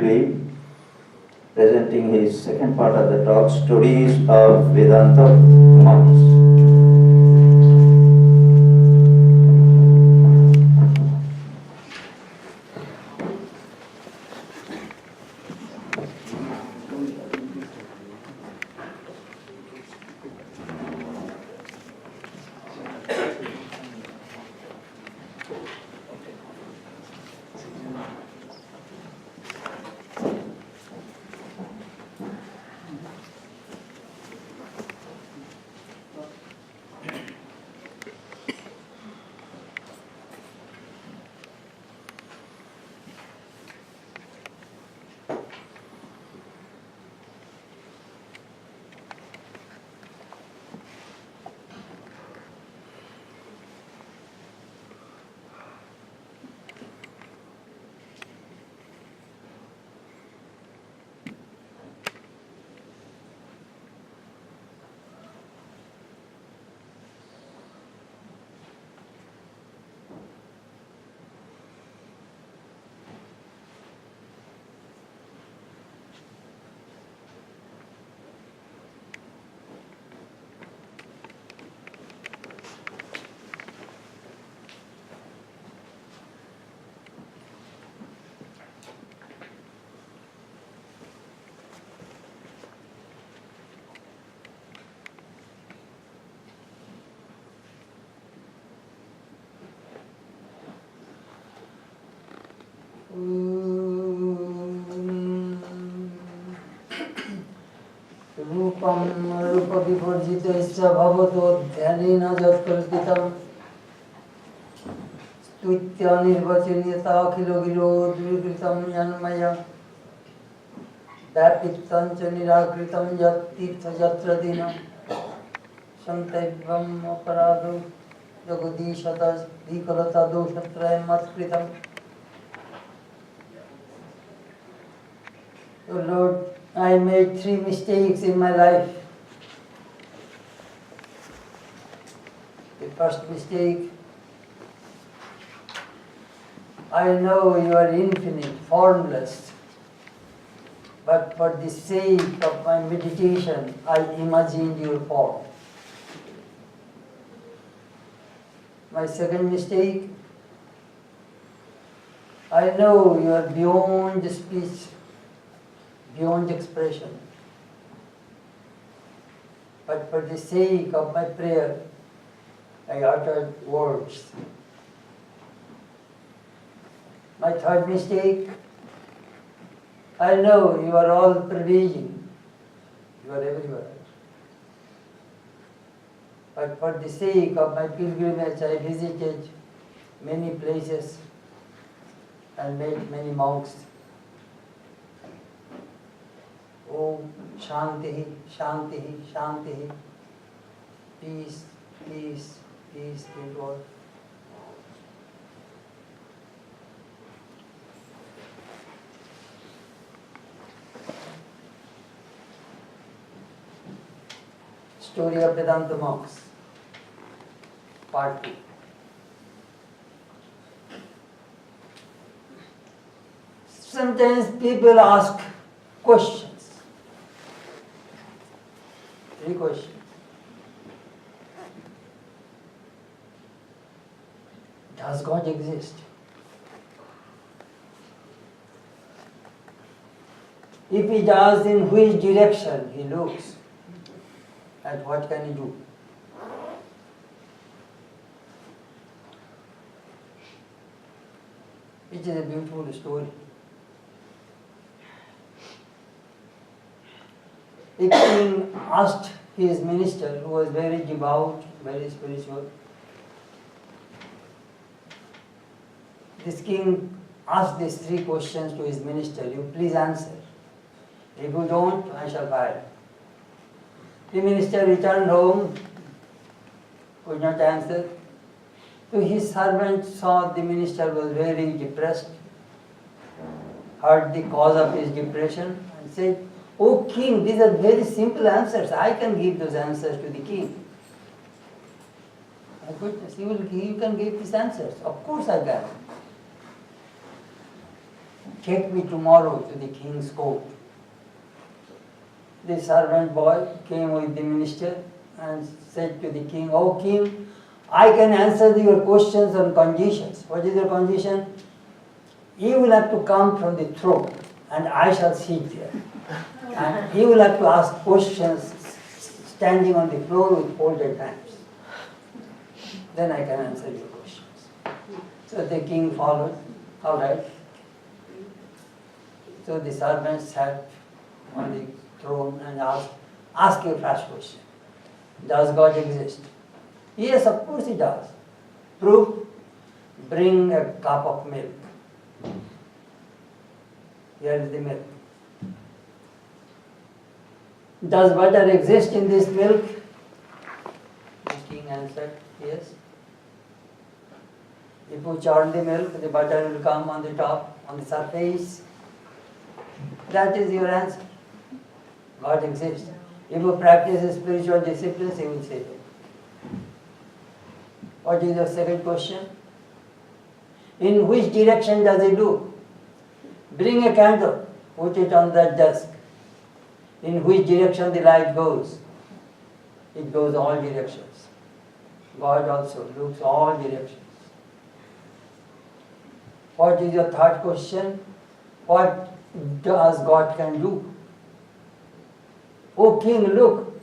be presenting his second part of the talk, Stories of Vedanta Monks. रूपम रूप विवर्जित भवतो ध्यानेन यत्कल्पितं स्तुत्य निर्वचनीयता अखिलो गिरो दुर्कृतं यन्मय व्यापितं च निराकृतं यत्तीर्थ यत्र दीनं संतैवम् अपराधो जगदीशत विकलता दोषत्रयं मत्कृतं. So Lord, I made 3 mistakes in my life. The first mistake, I know you are infinite, formless, but for the sake of my meditation, I imagined your form. My second mistake, I know you are beyond speech, beyond expression. But for the sake of my prayer, I uttered words. My third mistake, I know you are all pervading, you are everywhere. But for the sake of my pilgrimage, I visited many places and met many monks. Om Shanti, Shanti, Shanti. Peace, peace, peace be all. Story of Vedanta monks, part 2. Sometimes people ask questions. 3 questions. Does God exist? If He does, in which direction He looks? And what can He do? It is a beautiful story. A king asked his minister, who was very devout, very spiritual. This king asked these 3 questions to his minister. You please answer. If you don't, I shall fire. The minister returned home, could not answer. So his servant saw the minister was very depressed, heard the cause of his depression, and said, "Oh king, these are very simple answers. I can give those answers to the king." My goodness, you can give these answers. Of course I can. take me tomorrow to the king's court. The servant boy came with the minister and said to the king, "Oh king, I can answer your questions on conditions." What is your condition? You will have to come from the throne and I shall sit there. And you will have to ask questions standing on the floor with folded hands. Then I can answer your questions. So the king followed. All right. So the servant sat on the throne and ask your first question. Does God exist? Yes, of course he does. Proof? Bring a cup of milk. Here is the milk. Does butter exist in this milk? The king answered, yes. If you churn the milk, the butter will come on the top, on the surface. That is your answer. God exists. If you practice spiritual disciplines, he will say it. What is your second question? In which direction does he do? Bring a candle, put it on that desk. In which direction the light goes? It goes all directions. God also looks all directions. What is your third question? What does God can do? Oh king, look,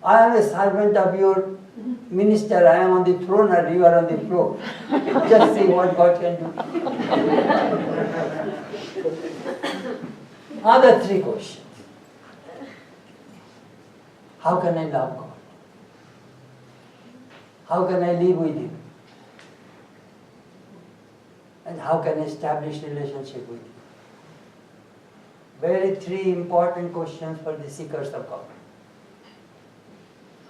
I am a servant of your minister. I am on the throne and you are on the floor. Just see what God can do. Other three questions. How can I love God? How can I live with Him? And how can I establish relationship with Him? Very three important questions for the seekers of God.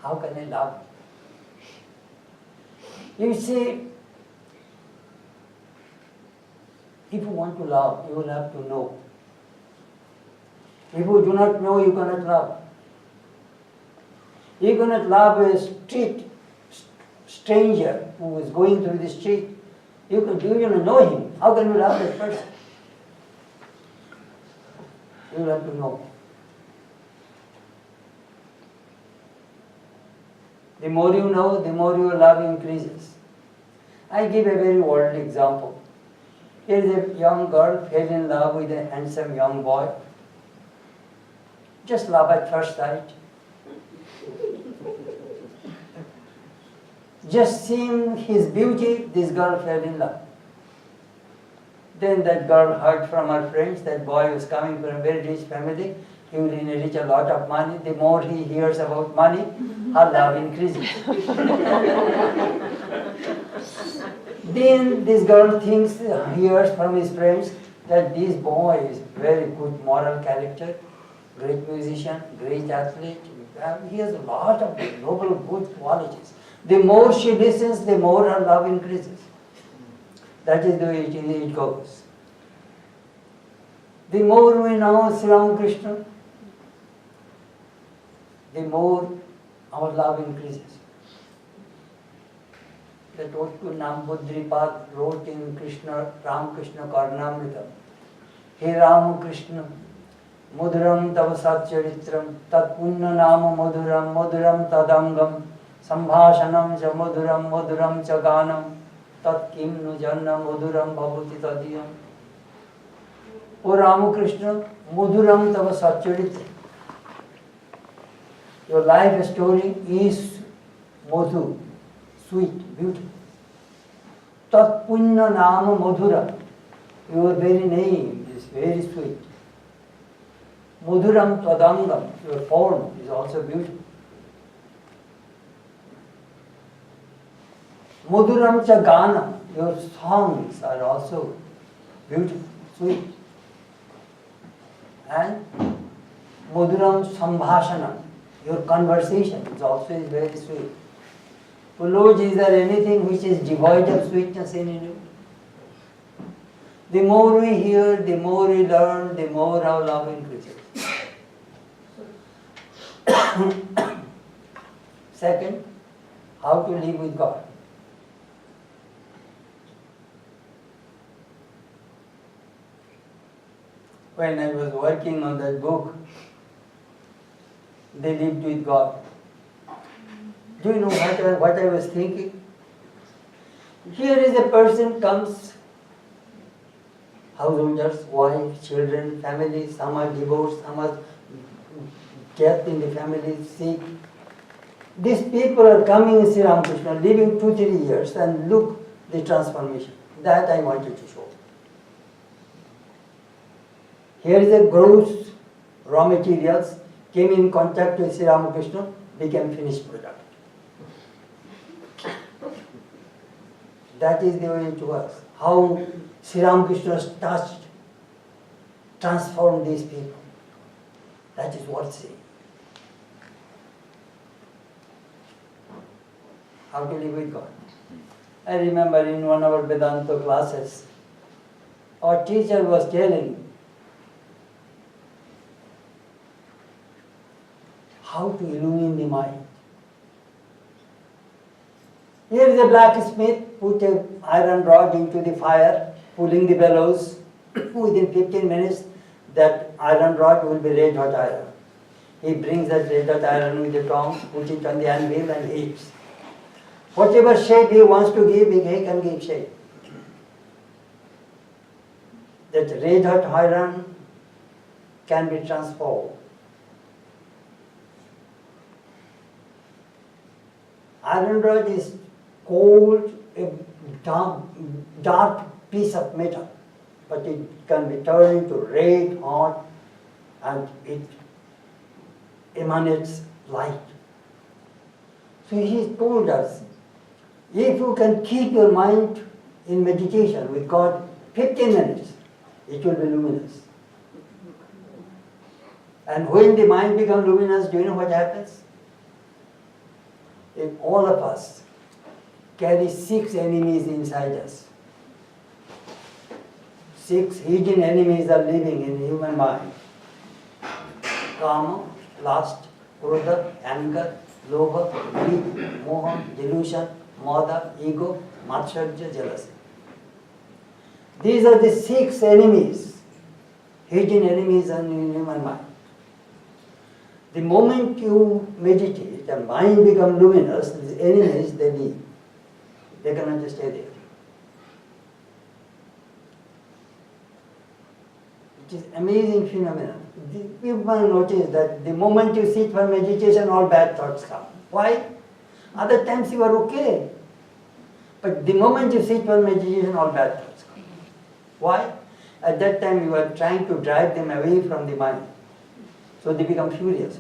How can I love? You see, if you want to love, you will have to know. If you do not know, you cannot love. You cannot love a stranger who is going through the street. Do you not know him? How can you love that person? You have to know. The more you know, the more your love increases. I give a very worldly example. Here is a young girl fell in love with a handsome young boy. Just love at first sight. Just seeing his beauty, this girl fell in love. Then that girl heard from her friends that boy was coming from a very rich family. He will inherit a lot of money. The more he hears about money, her love increases. Then this girl hears from his friends that this boy is very good moral character, great musician, great athlete. He has a lot of noble good qualities. The more she listens, the more her love increases. That is the way it goes. The more we know Sri Krishna, the more our love increases. The Totku Nambudripad wrote in Ram Krishna Karnamritam, He Ram Krishna, Mudhuram Tava Satcharitram, Tat Punna Nama Mudhuram, Mudhuram Tadangam, Sambhashanam Cha Mudhuram, Mudhuram Cha Ganam, Tat Kim Nu Janna Mudhuram Bhavuti Tadiyam. O Ramakrishna, Mudhuram Tava Satcharitram. Your life story is Madhu, sweet, beautiful. Tat Punna Nama Madhura. Your very name is very sweet. Mudhuram Tadangam, your form is also beautiful. Mudhuram Cha Ganam, your songs are also beautiful, sweet. And Mudhuram Sambhashanam, your conversation is also very sweet. So Lord, is there anything which is devoid of sweetness in you? The more we hear, the more we learn, the more our love increases. Second, how to live with God. when I was working on that book, They Lived with God. Do you know what I was thinking? Here is a person comes, householders, wife, children, family, some are divorced, some are death in the family, sick. These people are coming in Sri Ramakrishna, living 2-3 years, and look the transformation. That I wanted to show. Here is a gross raw materials, came in contact with Sri Ramakrishna, became finished product. That is the way it works. How Sri Ramakrishna's touched, transformed these people. That is worth seeing. How to live with God. I remember in one of our Vedanta classes, our teacher was telling how to illumine the mind. Here is a blacksmith, put an iron rod into the fire, pulling the bellows. Within 15 minutes, that iron rod will be red hot iron. He brings that red hot iron with the tongs, puts it on the anvil and heats. Whatever shape he wants to give, he can give shape. That red hot iron can be transformed. Iron rod is cold, a dark piece of metal, but it can be turned into red hot and it emanates light. So he told us, if you can keep your mind in meditation with God 15 minutes, it will be luminous. And when the mind becomes luminous, do you know what happens? If all of us carry 6 enemies inside us, 6 hidden enemies are living in the human mind. Kama, lust, krodha, anger, lobha, greed, moha, delusion, mada, ego, matsarya, jealousy. These are the 6 enemies, hidden enemies in human mind. The moment you meditate and mind becomes luminous, the enemies, they leave. They cannot just stay there. It is amazing phenomenon. People notice that the moment you sit for meditation, all bad thoughts come. Why? Other times you are okay. But the moment you sit for meditation, all bad thoughts come. Why? At that time you are trying to drive them away from the mind. So they become furious.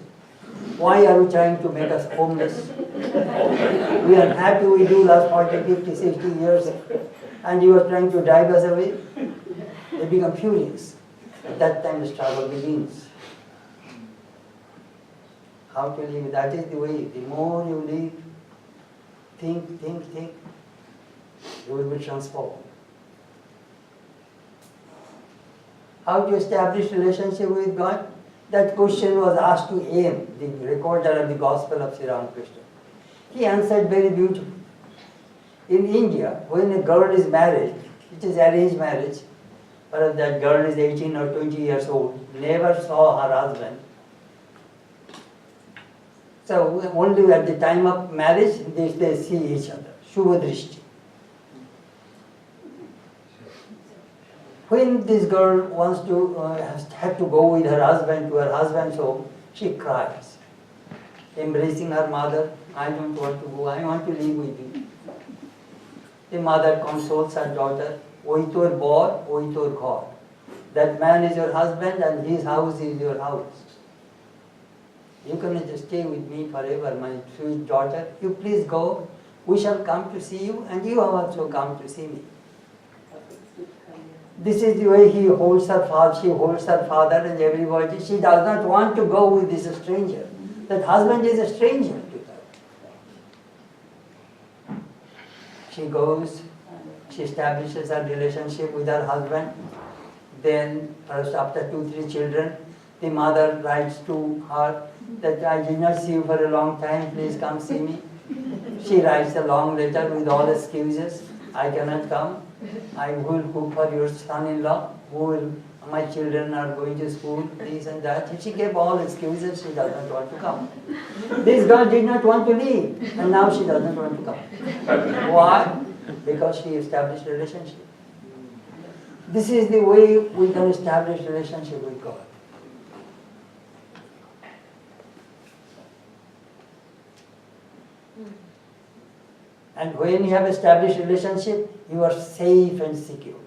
Why are you trying to make us homeless? We are happy we do last 40, 50, 60 years, and you are trying to drive us away? They become furious. At that time the struggle begins. How to live? That is the way. The more you live, think, you will be transformed. How to establish relationship with God? That question was asked to A.M., the recorder of the Gospel of Sri Ramakrishna. He answered very beautifully. In India, when a girl is married, it is arranged marriage, but that girl is 18 or 20 years old, never saw her husband. So only at the time of marriage, they see each other. Shubha Drishti. When this girl wants to have to go with her husband to her husband's home, she cries, embracing her mother. I don't want to go. I want to live with you. The mother consoles her daughter. Oi tor bor, oi tor ghar. That man is your husband and his house is your house. You cannot just stay with me forever, my sweet daughter. You please go. We shall come to see you, and you have also come to see me. This is the way he holds her father, she holds her father and everybody. She does not want to go with this stranger. That husband is a stranger to her. She goes, she establishes her relationship with her husband. Then, first after 2-3 children, the mother writes to her that I did not see you for a long time, please come see me. She writes a long letter with all excuses. I cannot come. I will cook for your son-in-law, who will my children are going to school, this and that. She gave all excuses, she does not want to come. This girl did not want to leave, and now she doesn't want to come. Why? Because she established a relationship. This is the way we can establish relationship with God. And when you have established relationship, you are safe and secure.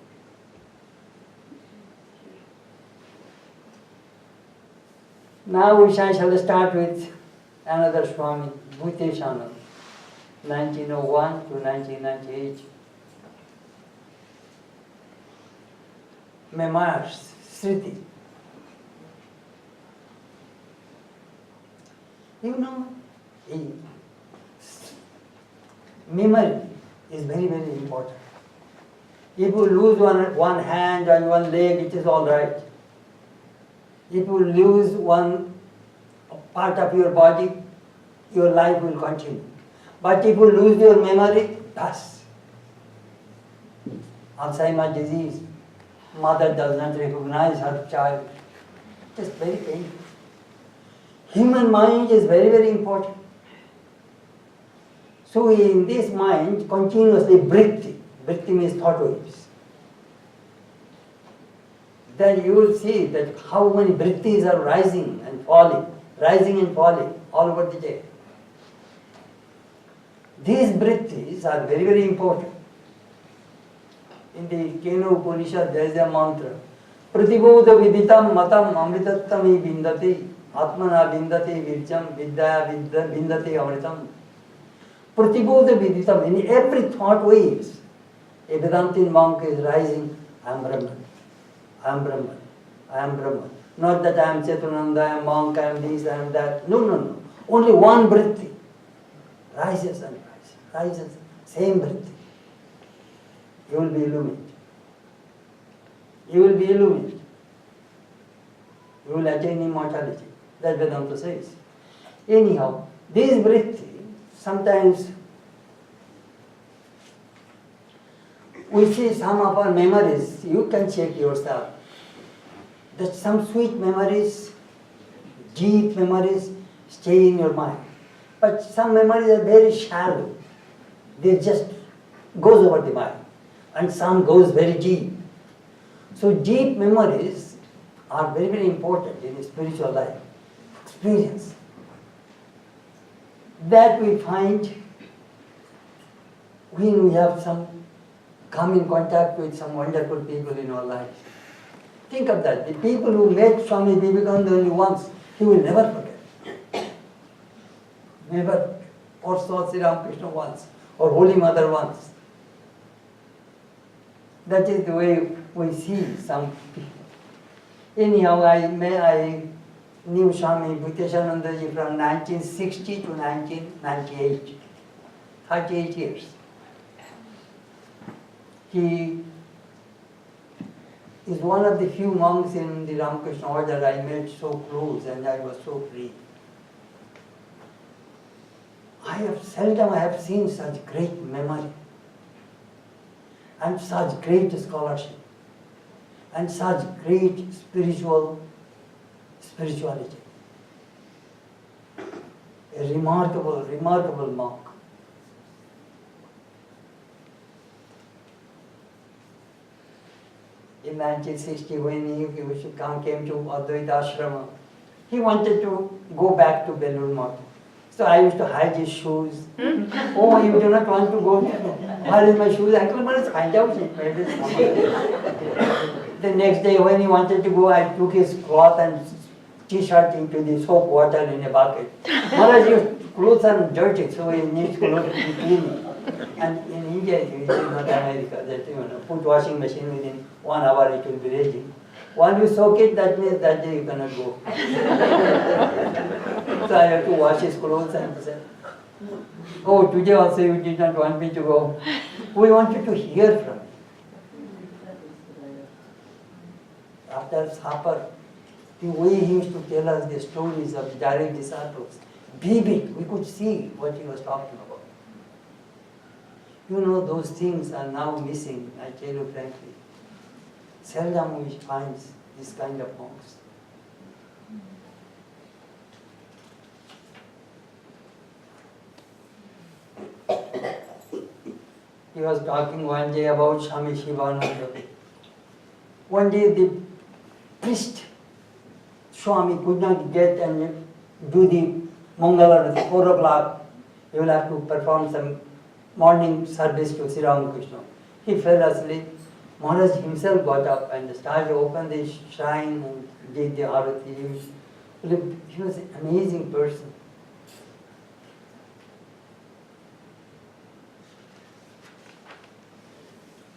Now I shall start with another Swami, Bhuteshananda, 1901 to 1998. Memoirs, Sriti. You know, memory is very, very important. If you lose one hand and one leg, it is all right. If you lose one part of your body, your life will continue. But if you lose your memory, thus, Alzheimer's disease, mother does not recognize her child. It is very painful. Human mind is very, very important. So in this mind, continuously vritti means thought waves. Then you will see that how many vrittis are rising and falling all over the day. These vrittis are very, very important. In the Kenu Upanishad, there is a mantra. Pratibodha viditam matam amritattami bindati atmana bindati virjam vidyaya bindati amritam. Pratibodha viditam, in every thought waves, a Vedantin monk is rising, I am Brahman, I am Brahman, I am Brahman. Not that I am Chetanananda, I am monk, I am this, I am that. No. Only one vritti rises and rises, same vritti. You will be illuminated. You will be illuminated. You will attain immortality. That Vedanta says. Anyhow, these vritti, sometimes we see some of our memories, you can check yourself, that some sweet memories, deep memories stay in your mind. But some memories are very shallow. They just goes over the mind. And some goes very deep. So deep memories are very, very important in spiritual life. Experience. That we find when we have come in contact with some wonderful people in our lives. Think of that. The people who met Swami Vivekananda only once, he will never forget. Never. Or saw Sri Ramakrishna once, or Holy Mother once. That is the way we see some people. Anyhow, I knew Swami Bhuteshananda from 1960 to 1998, 38 years. He is one of the few monks in the Ramakrishna order I met so close and I was so free. Seldom I have seen such great memory and such great scholarship and such great spirituality. A remarkable monk. In 1960, when he came to Advaita Ashrama, he wanted to go back to Belur Math. So I used to hide his shoes. Oh, you do not want to go? Where is my shoes? Uncle, let's find out. The next day when he wanted to go, I took his cloth and t-shirt into the soap water in a bucket. Maharaj, your clothes are dirty, so he needs to be clean. And in India, it is not America, that put washing machine within 1 hour it will be ready. Once you soak it, that means that day you cannot go. So I have to wash his clothes and say, oh, today also you did not want me to go. We wanted to hear from you. After supper, the way he used to tell us the stories of the direct disciples, vivid, we could see what he was talking about. You know, those things are now missing, I tell you frankly. Seldom we find this kind of monks. He was talking one day about Swami Shivananda. One day the priest, Swami, could not get and do the Mangala at 4 o'clock. He will have to perform some morning service to Sri Ramakrishna. He fell asleep. Maharaj himself got up and started to open the shrine and did the arati. He was an amazing person.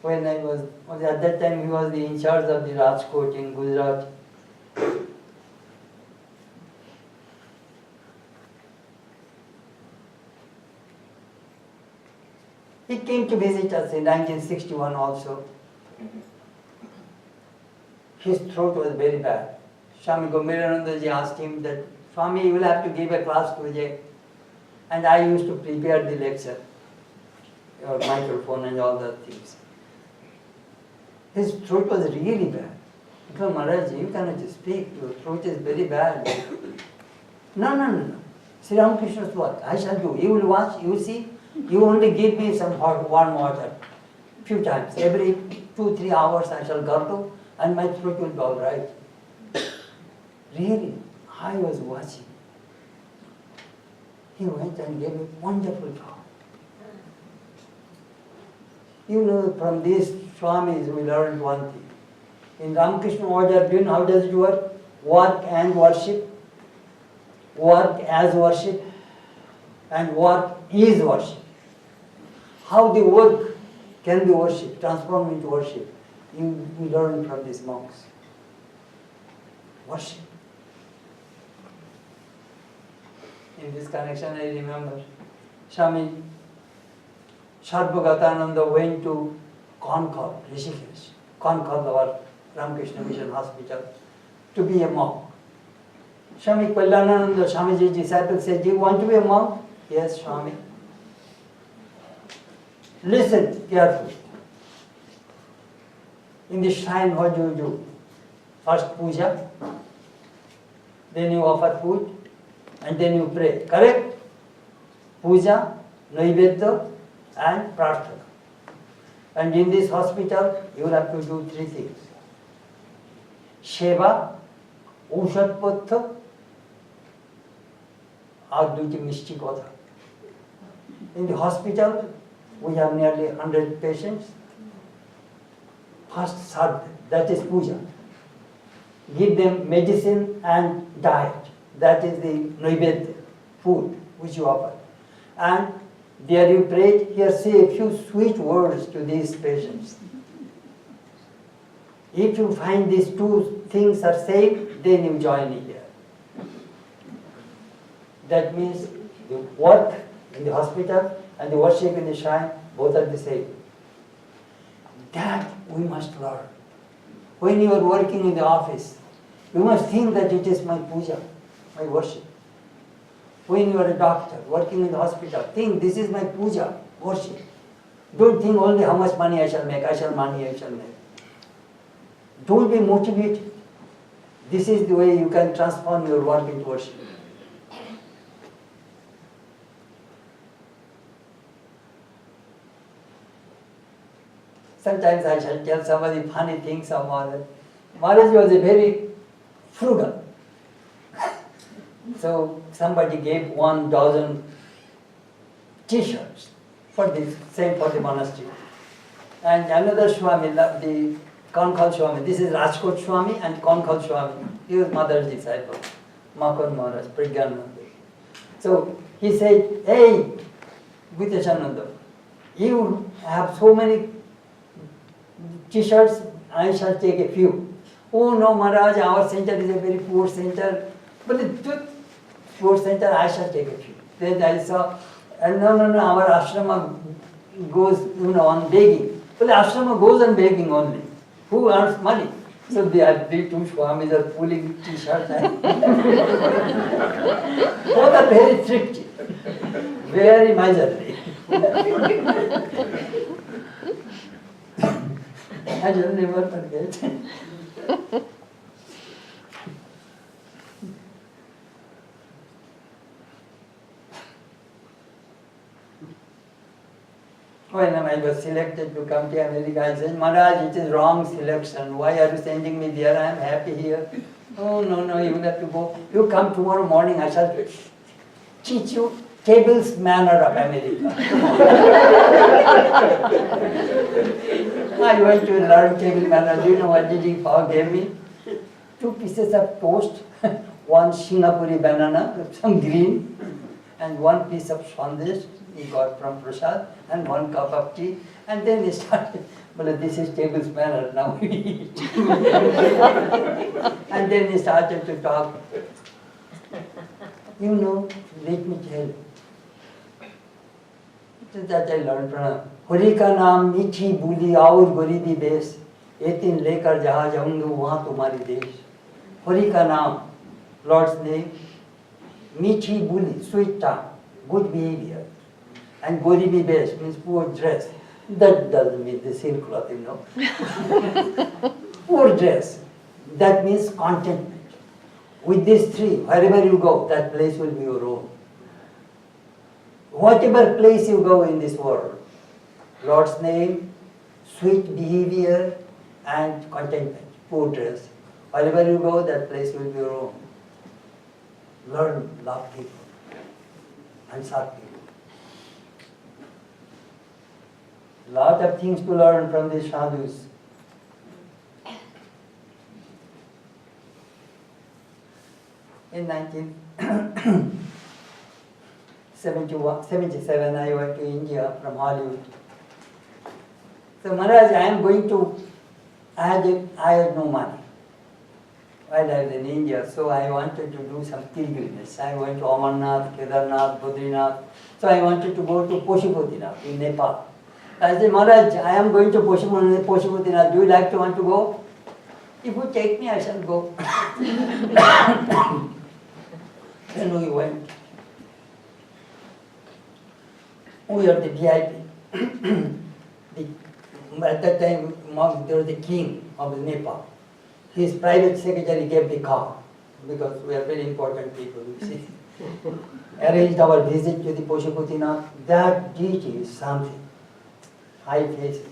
When I was at that time, he was in charge of the Rajkot in Gujarat. He came to visit us in 1961 also. His throat was very bad. Swami Yogananda asked him that, Swami, you will have to give a class today. And I used to prepare the lecture, your microphone and all that things. His throat was really bad. He said, Maharaj, you cannot speak, your throat is very bad. No. Sri Ramakrishna's work, I shall do. You will watch, you will see. You only give me some hot warm water, few times. Every 2-3 hours I shall gargle and my throat will be all right. Really, I was watching. He went and gave a wonderful job. You know, from these Swamis we learned one thing. In Ramakrishna order, do you know how does it work? Work and worship. Work as worship. And work is worship. How the work can be worship, transformed into worship. You learn from these monks. Worship. In this connection, I remember Swami Sarvagatananda went to Concord, Rishikesh, Concord, our Ramakrishna Mission Hospital, to be a monk. Swami Kalyanananda, Swamiji's disciple, said, do you want to be a monk? Yes, Swami. Listen carefully. In the shrine, what do you do? First puja, then you offer food, and then you pray. Correct? Puja, Naivedya, and Prarthana. And in this hospital, you will have to do 3 things. Sheva, Ushad Patha, or duty Mishti Kotha. In the hospital, we have nearly 100 patients. First serve them, that is puja. Give them medicine and diet, that is the naivedya, food which you offer. And there you pray, here say a few sweet words to these patients. If you find these 2 things are same, then you join here. That means the work in the hospital and the worship in the shrine, both are the same. That we must learn. When you are working in the office, you must think that it is my puja, my worship. When you are a doctor working in the hospital, think this is my puja, worship. Don't think only how much money I shall make, I shall make. Don't be motivated. This is the way you can transform your work into worship. Sometimes I shall tell somebody funny things of Maharaj. Maharaj was a very frugal. So somebody gave 1 dozen t-shirts for the same for the monastery. And another Swami, the Konkhal Swami, this is Rajkot Swami and Konkhal Swami. He was mother's disciple, Makon Maharaj, Pragyananda. So he said, hey, Vidyachananda, you have so many t-shirts, I shall take a few. Oh no, Maharaj, our center is a very poor center. But the poor center, I shall take a few. Then I saw, no, our ashrama goes on begging. But the ashrama goes on begging only. Who earns money? So the 2 Swamis are pulling t-shirts. Both are very thrifty, very miserly. I shall never forget. When I was selected to come to America, I said, Maharaj, it is wrong selection. Why are you sending me there? I am happy here. Oh, no, you have to go. You come tomorrow morning, I shall teach you tables manner of America. I went to learn table manner. Do you know what did he gave me? 2 pieces of toast, 1 Singapore banana, some green, and 1 piece of sandesh he got from Prasad, and 1 cup of tea. And then he started, well, this is table's manner, now we eat. And then he started to talk. You know, let me tell you. That I learned from him. Hari का नाम मीठी बोली और गरीबी base ये तीन लेकर जहाँ जाऊंगा वहाँ तुम्हारी देश हरि का नाम Lord's name मीठी बोली sweet tongue good behavior and garibi besh means poor dress that doesn't mean the silk cloth, you know. Poor dress, that means contentment. With these 3, wherever you go, that place will be your own. Whatever place you go in this world, Lord's name, sweet behavior, and contentment, poor dress. Wherever you go, that place will be your own. Learn, love people, and serve people. Lot of things to learn from these sadhus. In 1977, I went to India from Hollywood. So Maharaj, I had no money while I was in India, so I wanted to do some pilgrimage. I went to Amarnath, Kedarnath, Badrinath. So I wanted to go to Pashupatinath in Nepal. I said, Maharaj, I am going to Pashupatinath. Do you want to go? If you take me, I shall go. Then we went. We are the VIP. At that time, there was the king of Nepal. His private secretary gave the car, because we are very important people, you see. Arranged our visit to the Pashupatinath. That deity is something. High faces.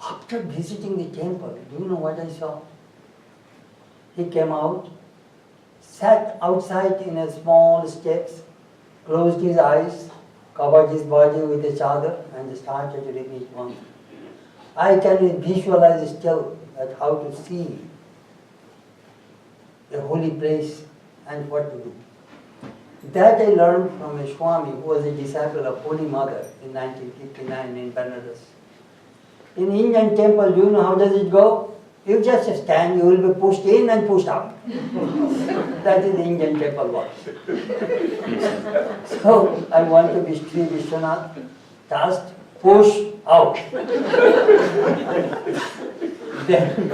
After visiting the temple, do you know what I saw? He came out, sat outside in a small steps, closed his eyes, covered his body with a chadar, and started to repeat mantra. I can visualize still that how to see a holy place and what to do. That I learned from a Swami who was a disciple of Holy Mother in 1959 in Benares. In Indian temple, do you know how does it go? You just stand, you will be pushed in and pushed out. That is the Indian temple work. So I want to be Sri Vishwanath, just push out. Then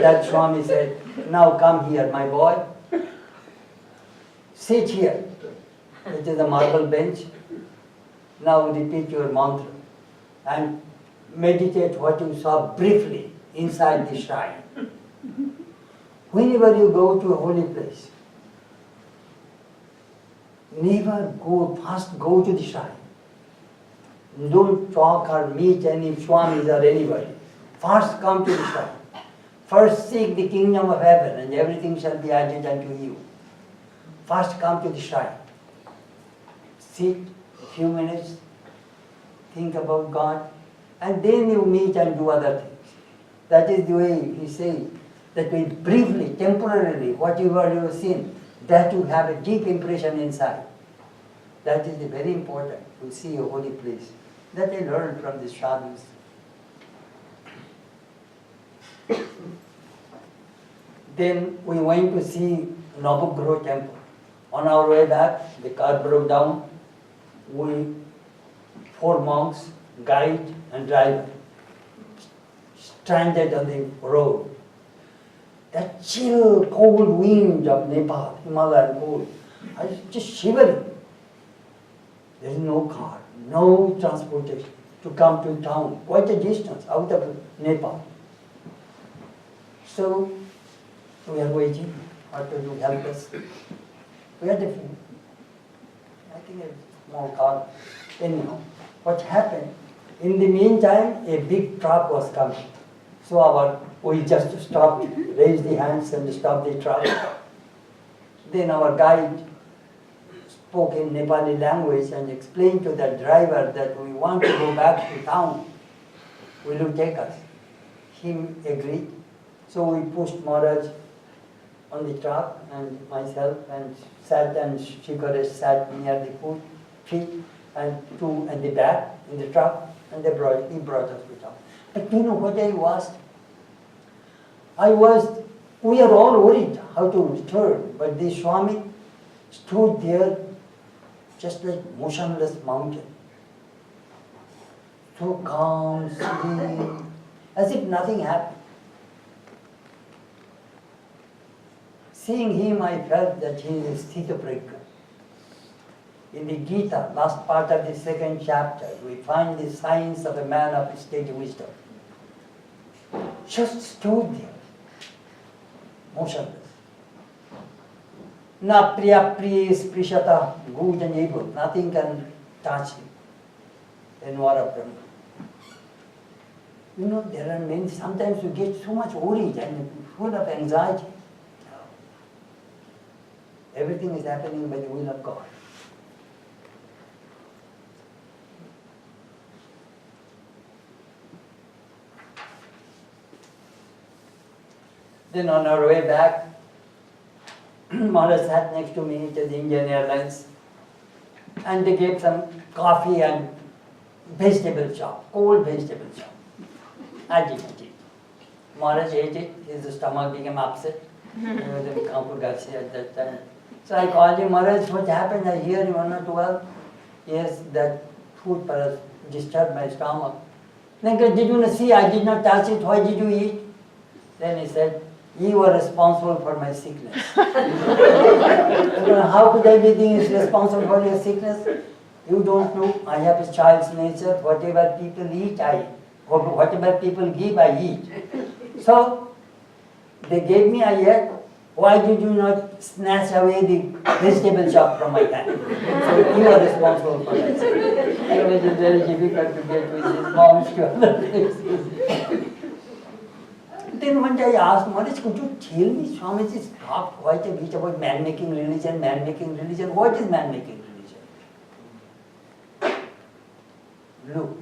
that Swami said, now come here, my boy. Sit here. It is a marble bench. Now repeat your mantra and meditate what you saw briefly inside the shrine. Whenever you go to a holy place, never go, first go to the shrine. Don't talk or meet any swamis or anybody. First come to the shrine. First seek the kingdom of heaven and everything shall be added unto you. First come to the shrine. Sit a few minutes, think about God, and then you meet and do other things. That is the way he says, that we briefly, temporarily, whatever you have seen, that you have a deep impression inside. That is very important to see a holy place. That I learned from the sadhus. Then we went to see Navagriha temple. On our way back, the car broke down. We, 4 monks, guide and driver, stranded on the road. That chill, cold wind of Nepal, Himalayan cold, I was just shivering. There is no car, no transportation to come to town, quite a distance out of Nepal. So we are waiting. What to do? Help us. We had a, I think, small car. Anyhow, what happened? In the meantime, a big truck was coming. So we just stopped, raised the hands and stopped the truck. Then our guide spoke in Nepali language and explained to the driver that we want to go back to town. Will you take us? He agreed. So we pushed Maharaj on the truck and myself and sat, and Shikaresh sat near the feet and two in the back in the truck, and he brought us to town. But you know what I was? We are all worried how to return, but the Swami stood there just like motionless mountain. So calm, serene, as if nothing happened. Seeing him, I felt that he is Sthitaprajna. In the Gita, last part of the 2nd chapter, we find the signs of a man of steady wisdom. Just stood there, motionless. Na priya priya sprishata, good and evil, nothing can touch him. Envara Brahma. You know, there are many, sometimes you get so much worried and full of anxiety. Everything is happening by the will of God. Then on our way back, Maharaj sat next to me to the Indian Airlines, and they gave some coffee and vegetable chop, cold vegetable chop. I didn't eat. Maharaj ate it, his stomach became upset. He was in Kampur at that time. So I called him, Maharaj, what happened? I hear you are not well. Yes, that food perhaps disturbed my stomach. Then he said, did you not see? I did not touch it. Why did you eat? Then he said, you were responsible for my sickness. How could I be responsible for your sickness? You don't know. I have a child's nature. Whatever people eat, I eat. Whatever people give, I eat. So they gave me, I ate. Why did you not snatch away the vegetable chop from my hand? So you are responsible for that. It was very difficult to get with his moms to other places. Then one day I asked Maharaj, could you tell me, Swamiji talked quite a bit about man-making religion, man-making religion. What is man-making religion? Look,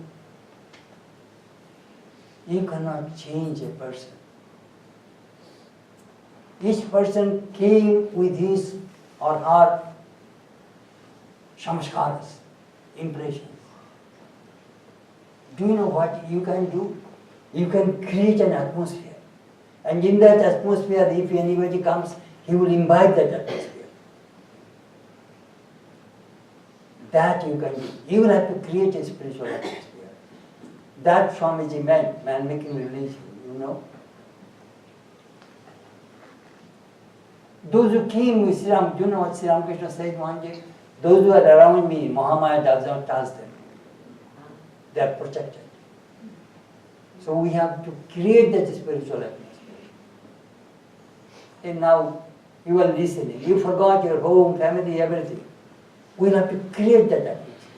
you cannot change a person. Each person came with his or her samskaras, impressions. Do you know what you can do? You can create an atmosphere. And in that atmosphere, if anybody comes, he will imbibe that atmosphere. That you can do. You will have to create a spiritual atmosphere. That Swamiji meant, man-making religion, you know. Those who came with Sri Ram, do you know what Sri Ramakrishna said one day? Those who are around me, Mahamaya does not touch them. They are protected. So we have to create that spiritual atmosphere. And now you are listening. You forgot your home, family, everything. We have to create that atmosphere.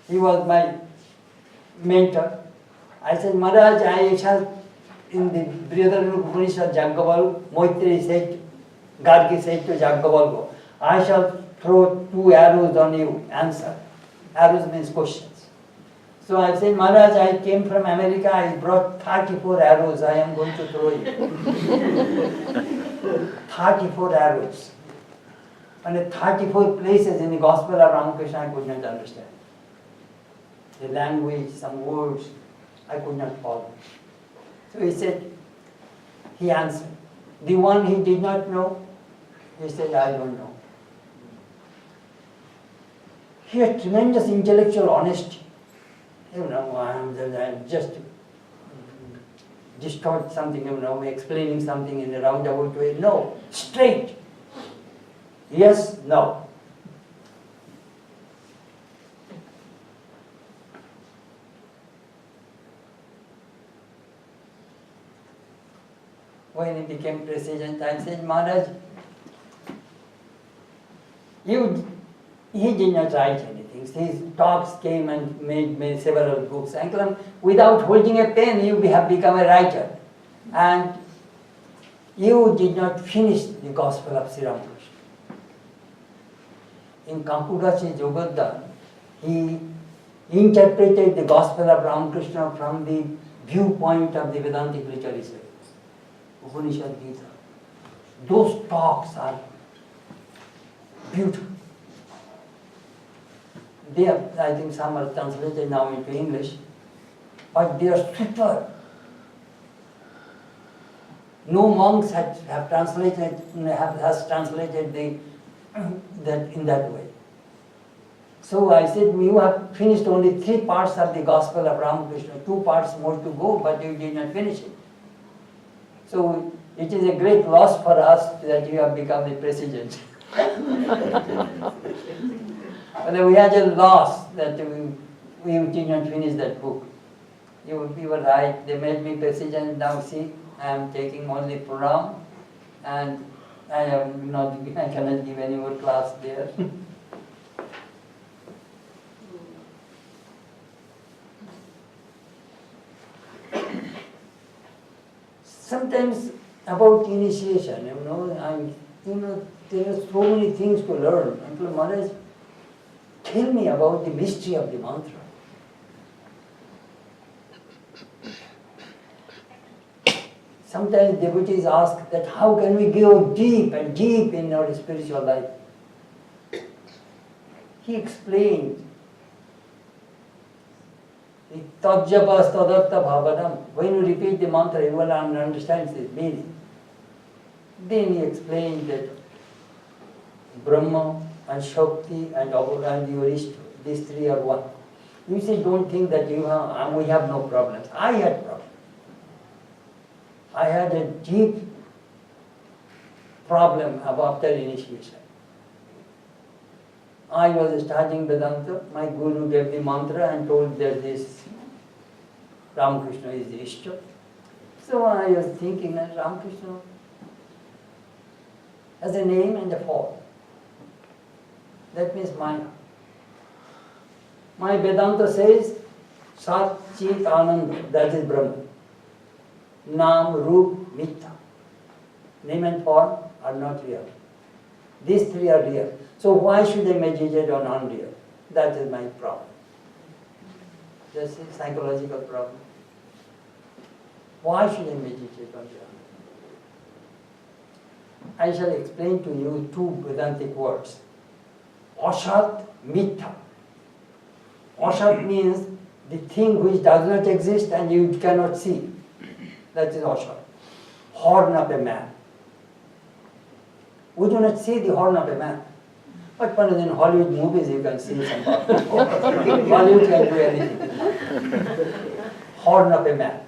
He was my mentor. I said, Maharaj, I shall, in the Brihadharanyaka Upanishad, Jagabal, Maitreyi said, Gargi said to Jagabal, I shall throw 2 arrows on you, answer. Arrows means questions. So I said, Maharaj, I came from America, I brought 34 arrows, I am going to throw you. 34 arrows. And 34 places in the Gospel of Ramakrishna I could not understand. The language, some words, I could not follow. So he said, he answered. The one he did not know, he said, I don't know. He had tremendous intellectual honesty. You know, I'm just distort something, you know, explaining something in a roundabout way. No, straight. Yes, no. when he became president, I said, Maharaj, he did not write anything. His talks came and made several books. Uncle, without holding a pen, you have become a writer. And you did not finish the Gospel of Sri Ramakrishna. In Kampugasi Jogadhan, he interpreted the Gospel of Ramakrishna from the viewpoint of the Vedantic literature, Upanishad Gita. Those talks are beautiful. They are, I think some are translated now into English, but they are superb. No monks have translated that in that way. So I said, you have finished only 3 parts of the Gospel of Ramakrishna, 2 parts more to go, but you did not finish it. So it is a great loss for us that you have become the president. But we had a loss that we did not finish that book. You were right, they made me president. Now see, I am taking only program, and I cannot give any more class there. Sometimes about initiation, there are so many things to learn. Uncle Maharaj, tell me about the mystery of the mantra. Sometimes devotees ask that how can we go deep and deep in our spiritual life? He explained, Tajjapas tadatta bhavanam. When you repeat the mantra, you will understand its meaning. Then he explained that Brahma and Shakti and your Ishta, these 3 are one. You say, don't think that we have no problems. I had problems. I had a deep problem after initiation. I was studying Vedanta. My guru gave the mantra and told that this Ramakrishna is the Ishta. So I was thinking that Ramakrishna has a name and a form. That means Maya. My Vedanta says Sat Chit Ananda, that is Brahma. Nam, Rup, Mithya. Name and form are not real. These 3 are real. So why should I meditate on unreal? That is my problem. That's a psychological problem. Why should I meditate on real? I shall explain to you 2 Vedantic words. Asat, Mithya. Asat means the thing which does not exist and you cannot see. That is Asat. Horn of a man. We do not see the horn of a man. But in Hollywood movies you can see some Hollywood can do anything. Horn of a man.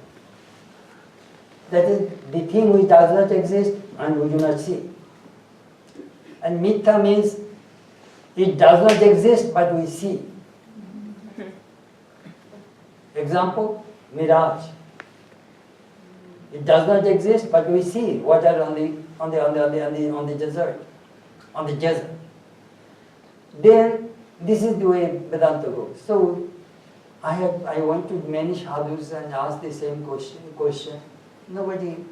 That is the thing which does not exist and we do not see. And Mithya means it does not exist but we see. Example, mirage. It does not exist but we see water on the desert, on the desert. Then this is the way Vedanta goes. So I went to many sadhus and asked the same question. Nobody,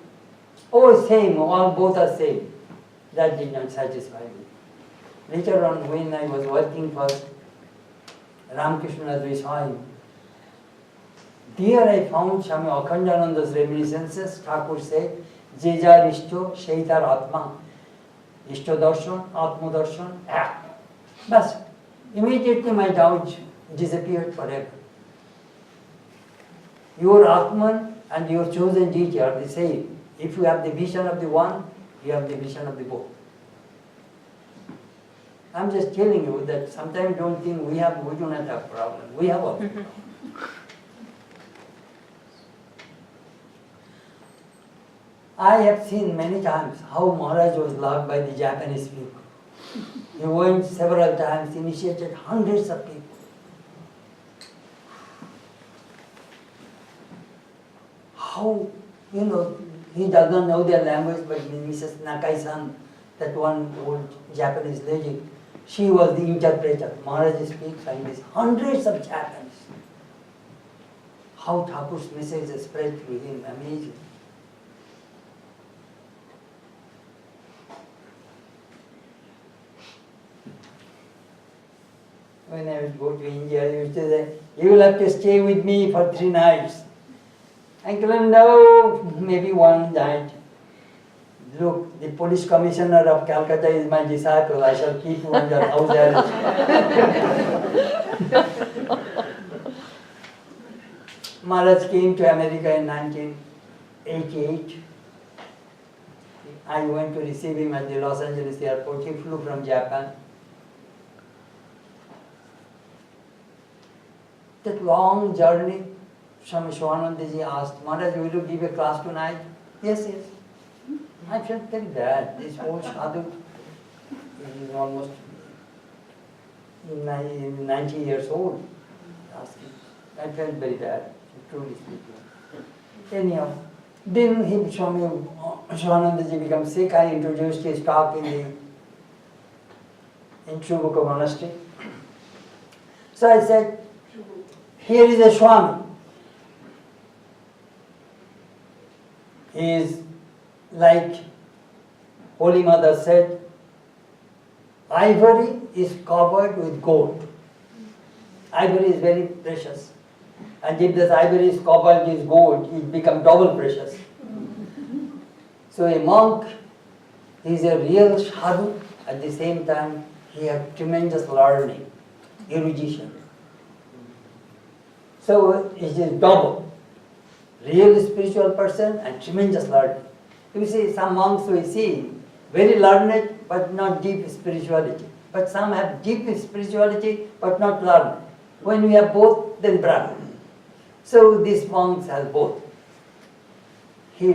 same, both are same. That did not satisfy me. Later on, when I was working for Ramakrishna as we saw him, there I found Swami Akhandananda's reminiscences. Thakur said, Jejar Ishto, Shaitar Atma. Ishto Darshan, Atma Darshan, Act. But immediately my doubt disappeared forever. Your Atman and your chosen deity are the same. If you have the vision of the one, you have the vision of the both. I'm just telling you that sometimes don't think we do not have problem. We have a I have seen many times how Maharaj was loved by the Japanese people. He went several times, initiated hundreds of people. How, he does not know their language, but Mrs. Nakai-san, that one old Japanese lady, she was the interpreter. Maharaj speaks English, hundreds of Japanese. How Thakur's message is spread through him, amazing. When I would go to India, I used to say, you will have to stay with me for 3 nights. Uncle, no, maybe one night. Look, the police commissioner of Calcutta is my disciple. I shall keep you under house arrest. Maharaj came to America in 1988. I went to receive him at the Los Angeles airport. He flew from Japan. That long journey, Swami Chetanananda asked, Maharaj, will you give a class tonight? Yes, yes. I felt very bad. This old sadhu is almost 90 years old. I felt very bad, truly speaking. Anyhow, then Swami Chetanananda became sick. I introduced his talk in Chubuka Monastery. So I said, here is a Swami. He is like Holy Mother said, ivory is covered with gold. Ivory is very precious. And if this ivory is covered with gold, it becomes double precious. So a monk is a real sadhu. At the same time, he has tremendous learning, erudition. So it is double. Real spiritual person and tremendous learning. You see, some monks we see, very learned but not deep spirituality. But some have deep spirituality but not learned. When we have both, then Brahman. So these monks have both. He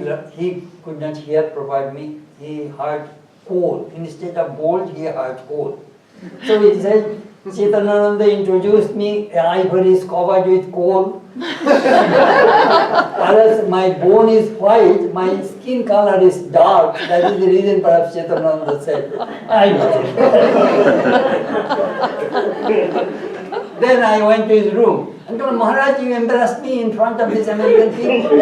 could not hear properly. He heard coal. Instead of gold, he heard coal. So he said, Chetanananda introduced me, ivory is covered with coal. Whereas my bone is white, my skin color is dark. That is the reason perhaps Chetanananda said, I know. Then I went to his room and told Maharaj, you embarrassed me in front of these American people.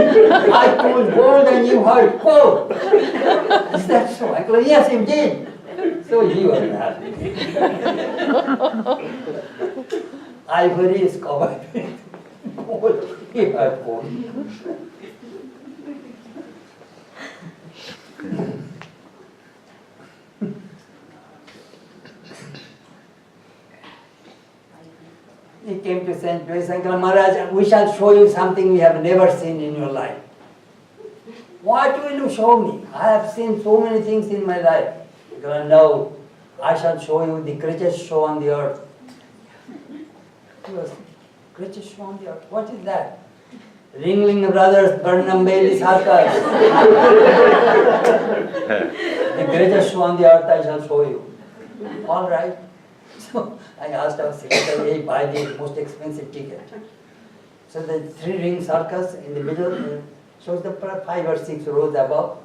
I told gold and you heard coal. Is that so? I told, yes, you did. So he was happy. Ivory is covered with gold. He had gold. He came to St. Louis and said, Maharaj, we shall show you something we have never seen in your life. What will you show me? I have seen so many things in my life. He said, no, I shall show you the greatest show on the earth. He was, greatest show on the earth? What is that? Ringling Brothers, Burnham Bailey Circus. The greatest show on the earth I shall show you. All right. So I asked our secretary, hey, buy the most expensive ticket. So the 3-ring circus in the middle shows the 5 or 6 rows above.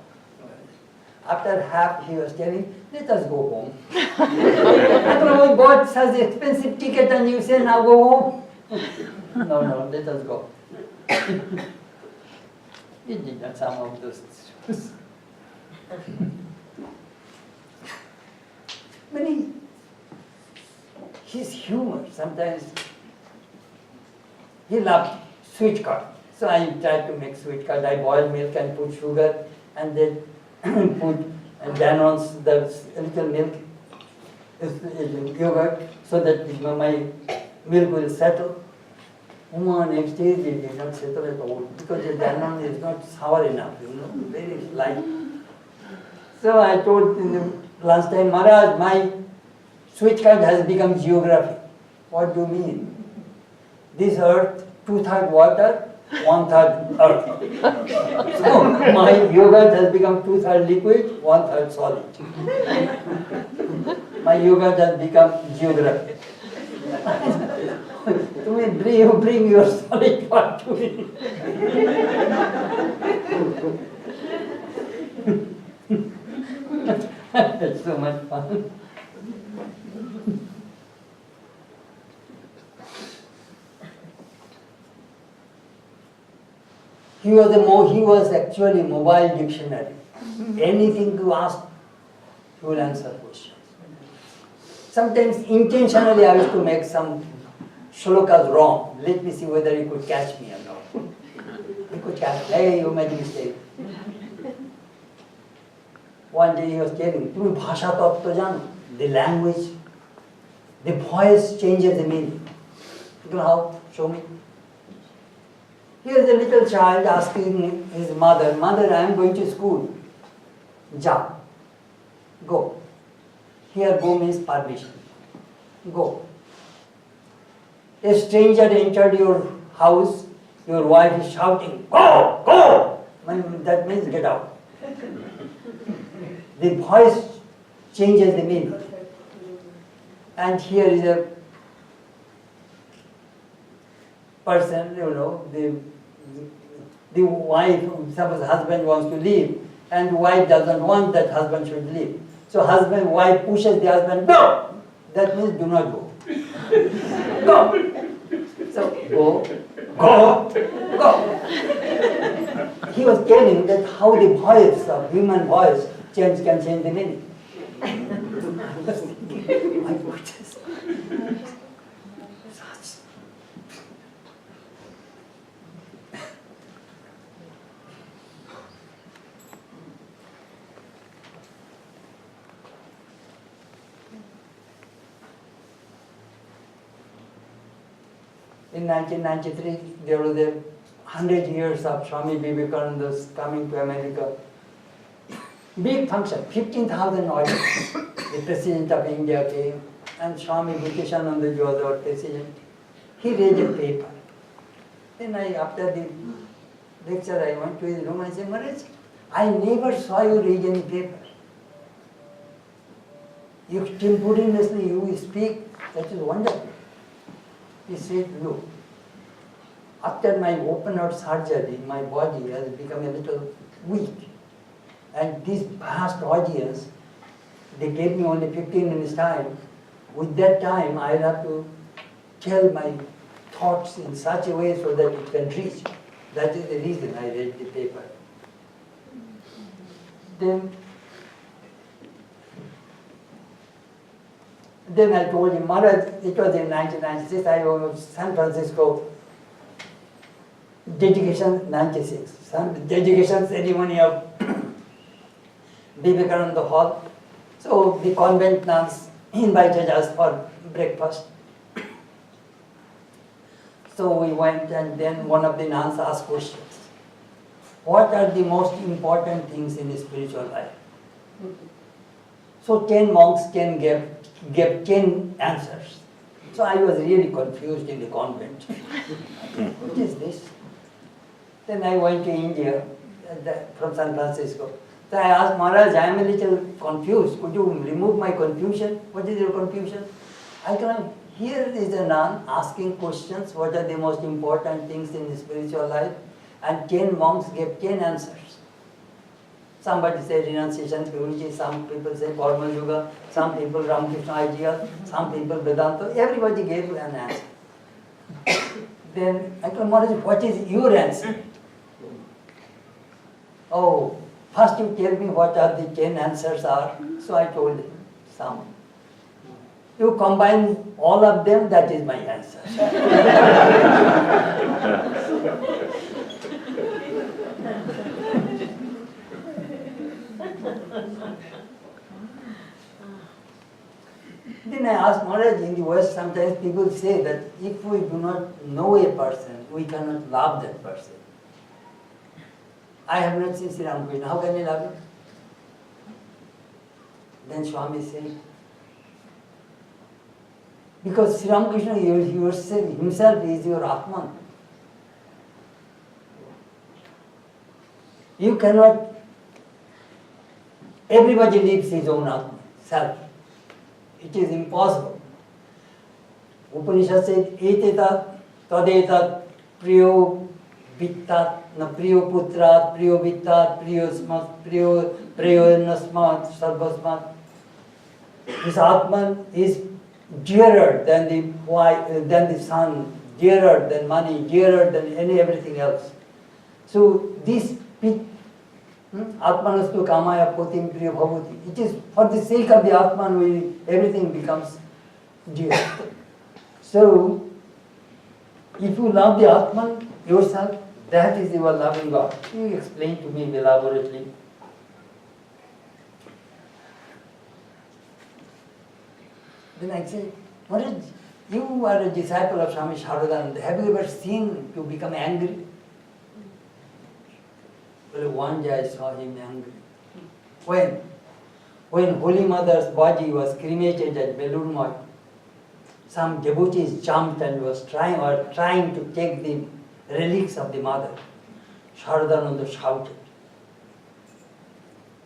After half, he was telling, let us go home. After we bought such expensive ticket and you say, now go home. No, let us go. He did not some of those shoes. But his humor, sometimes he loved sweet curd. So I tried to make sweet curd. I boiled milk and put sugar and then put Danone's the little milk, yogurt, so that my milk will settle. Next day it did not settle at all because the Danone is not sour enough, very light. So I told last time, Maharaj, my sweet curd has become geography. What do you mean? This earth, 2/3 water, 1/3 earth. So my yogurt has become 2/3 liquid, 1/3 solid. My yogurt has become geography. You bring your solid part to me. It's so much fun. He was actually mobile dictionary. Anything you ask, he will answer questions. Sometimes intentionally I used to make some shlokas wrong. Let me see whether he could catch me or not. He could catch me. Hey, you made a mistake. One day he was telling, "Tumi bhasha tattva jano?" The language, the voice changes the meaning. You know how? Show me. Here is a little child asking his mother, "Mother, I am going to school." Ja. Go. Here go means permission. Go. A stranger entered your house, your wife is shouting, "Go! Go!" That means get out. The voice changes the meaning. And here is a person, the wife, suppose husband wants to leave, and wife doesn't want that husband should leave. So wife pushes the husband, "Go!" That means do not go. Go! So go, go, go. He was telling that how the voice of human voice can change the meaning. I was thinking, my goodness. In 1993, there was 100 years of Swami Vivekananda's coming to America. Big function, 15,000 audience. The President of India came, and Swami Chetanananda was our President. He read a paper. Then after the lecture, I went to his room and I said, "Maharaj, I never saw you read any paper. You temporarily you speak, that is wonderful." He said, "Look, after my open heart surgery, my body has become a little weak. And this vast audience, they gave me only 15 minutes time. With that time, I have to tell my thoughts in such a way so that it can reach. That is the reason I read the paper." Then I told him, "Maharaj, it was in 1996, I was San Francisco, dedication 96, dedication ceremony of Vivekananda Hall. So the convent nuns invited us for breakfast. So we went, and then one of the nuns asked questions. What are the most important things in the spiritual life? So 10 monks gave 10 answers. So I was really confused in the convent. What is this? Then I went to India from San Francisco. So I asked, "Maharaj, I am a little confused. Could you remove my confusion? What is your confusion?" I told him, "Here is a nun asking questions, what are the most important things in the spiritual life? And 10 monks gave 10 answers. Somebody said renunciation, purity, some people say Karma Yoga, some people Ramakrishna ideas, some people Vedanta. Everybody gave an answer." Then I told Maharaj, "What is your answer?" "Oh, first you tell me what are the 10 answers are." So I told him some. "You combine all of them, that is my answer." Then I asked Maharaj, in the West sometimes people say that if we do not know a person, we cannot love that person. I have not seen Sri Ramakrishna, how can I love him? Then Swami said, because Sri Ramakrishna himself is your Atman. You cannot, everybody lives his own Atman, self. It is impossible. Upanishad said, "Etetat tadetat priyo Vittat, na priyo putrat, priyo vittat, priyo smat, priyo nasmat, sarvasmat. This Atman is dearer than the sun, dearer than money, dearer than everything else. So this Atmanastu kamaya potim priya bhavati. It is for the sake of the Atman everything becomes dear. So if you love the Atman yourself, that is your loving God. You explain to me elaborately. Then I say, Maharaj, you are a disciple of Swami Chetanananda. Have you ever seen to become angry? Well, one day I saw him angry. When Holy Mother's body was cremated at Belur Math, some devotees jumped and was trying to take the relics of the mother. Chetanananda shouted,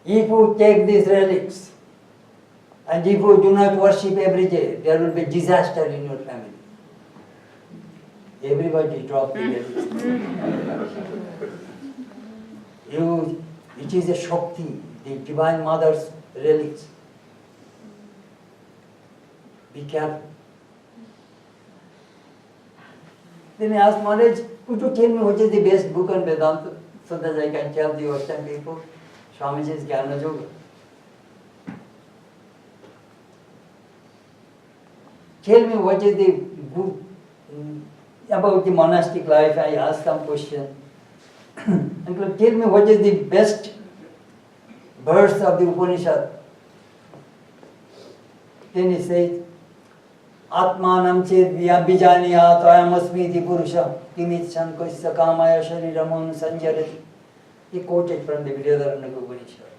if you take these relics, and if you do not worship every day, there will be disaster in your family. Everybody dropped the relics. It is a Shakti, the Divine Mother's relics. Be careful. Then I asked Maharaj, could you tell me what is the best book on Vedanta so that I can tell the Western people? Swamiji's Jnana Yoga. Tell me what is the book about the monastic life. I asked some question. And tell me what is the best verse of the Upanishad. Then he says, Atmanam ched vyabhijaniyat ayamasmiti purusha kimichan koisya kamaya shariramon sanjarati. He quoted from the Vrihadaranyaka Upanishad.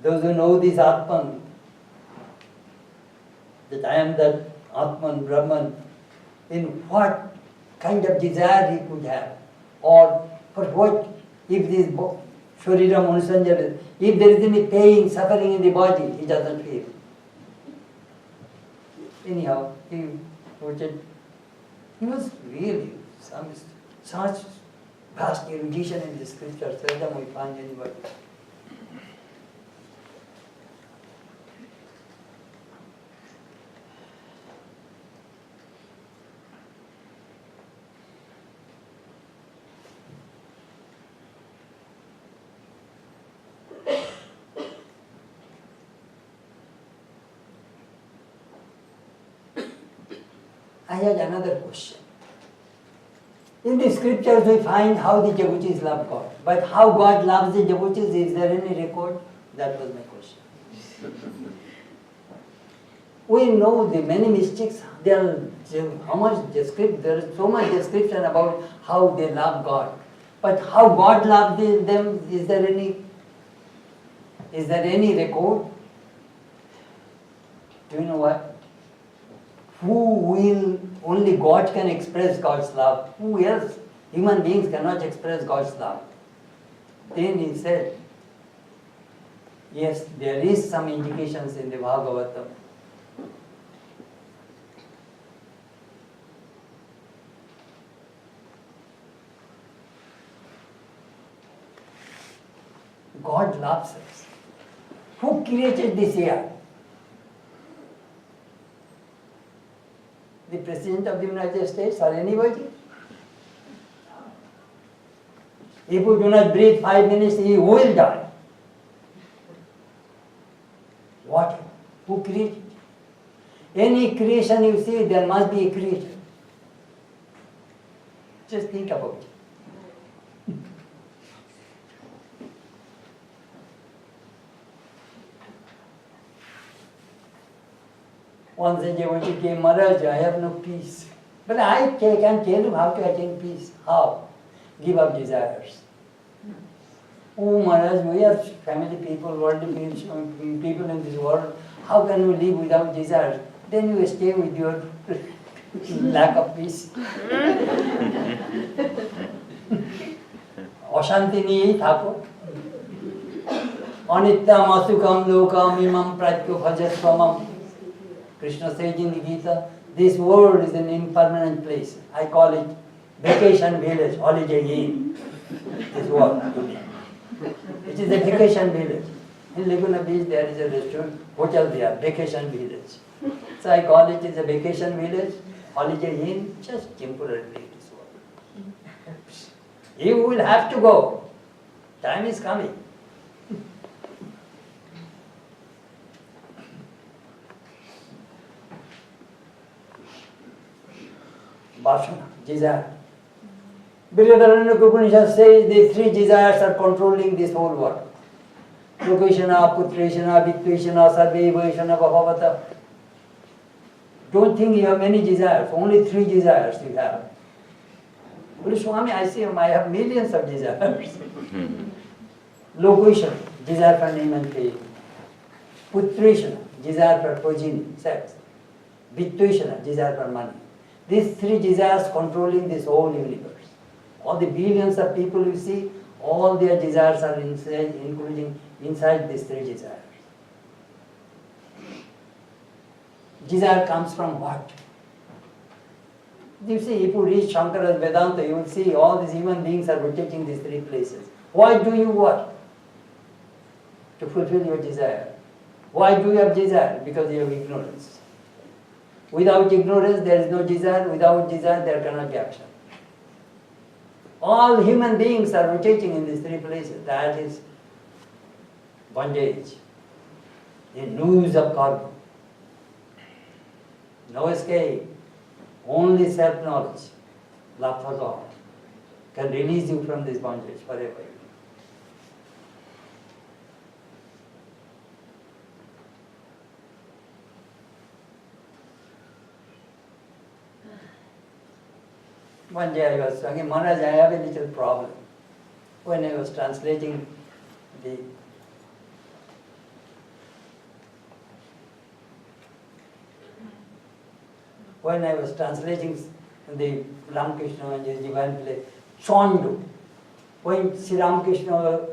Those who know this Atman, that I am that Atman, Brahman, in what kind of desire he could have, or for what, if this Sharira Manusanjara, if there is any pain, suffering in the body, he doesn't feel. Anyhow, he was really such vast erudition in the scriptures, seldom we find anybody. I had another question. In the scriptures we find how the devotees love God. But how God loves the devotees, is there any record? That was my question. We know the many mystics, there is so much description about how they love God. But how God loves them, is there any record? Do you know what? Only God can express God's love. Who else? Human beings cannot express God's love. Then he said, yes, there is some indications in the Bhagavatam. God loves us. Who created this air? The President of the United States or anybody? If you do not breathe 5 minutes, you will die. What? Who created? Any creation you see, there must be a creator. Just think about it. Once a devotee came, Maharaj, I have no peace. But I can tell you how to attain peace. How? Give up desires. Oh Maharaj, we are family people, worldly people in this world. How can we live without desires? Then you stay with your lack of peace. Ashanti niye thako. Anityam asukam lokam imam pratyo bhajasvamam. Krishna says in the Gita, this world is an impermanent place. I call it vacation village, holiday inn is what to me. It is a vacation village. In Laguna Beach there is a restaurant, hotel there, vacation village. So I call it is a vacation village, holiday inn, just temporarily it is what. You will have to go. Time is coming. Vasana, desire. Brihadaranyaka Upanishad says the three desires are controlling this whole world. Lokeshana, Putreshana, Vittveshana, Sarveveshana, Bhavavata. Don't think you have many desires, only three desires you have. Well, Swami, I say I have millions of desires. Lokeshana, desire for name and fame. Putreshana, desire for progeny, sex. Vittveshana, desire for money. These three desires controlling this whole universe. All the billions of people you see, all their desires are inside, including inside these three desires. Desire comes from what? You see, if you read Shankara's Vedanta, you will see all these human beings are rotating these three places. Why do you what? To fulfill your desire. Why do you have desire? Because you have ignorance. Without ignorance, there is no desire. Without desire, there cannot be action. All human beings are rotating in these three places. That is bondage, the noose of karma. No escape. Only self-knowledge, love for God, can release you from this bondage forever. One day I was talking, Maharaj, I have a little problem. When I was translating the Ramakrishna and his divine play, Chandu, when Sri Ramakrishna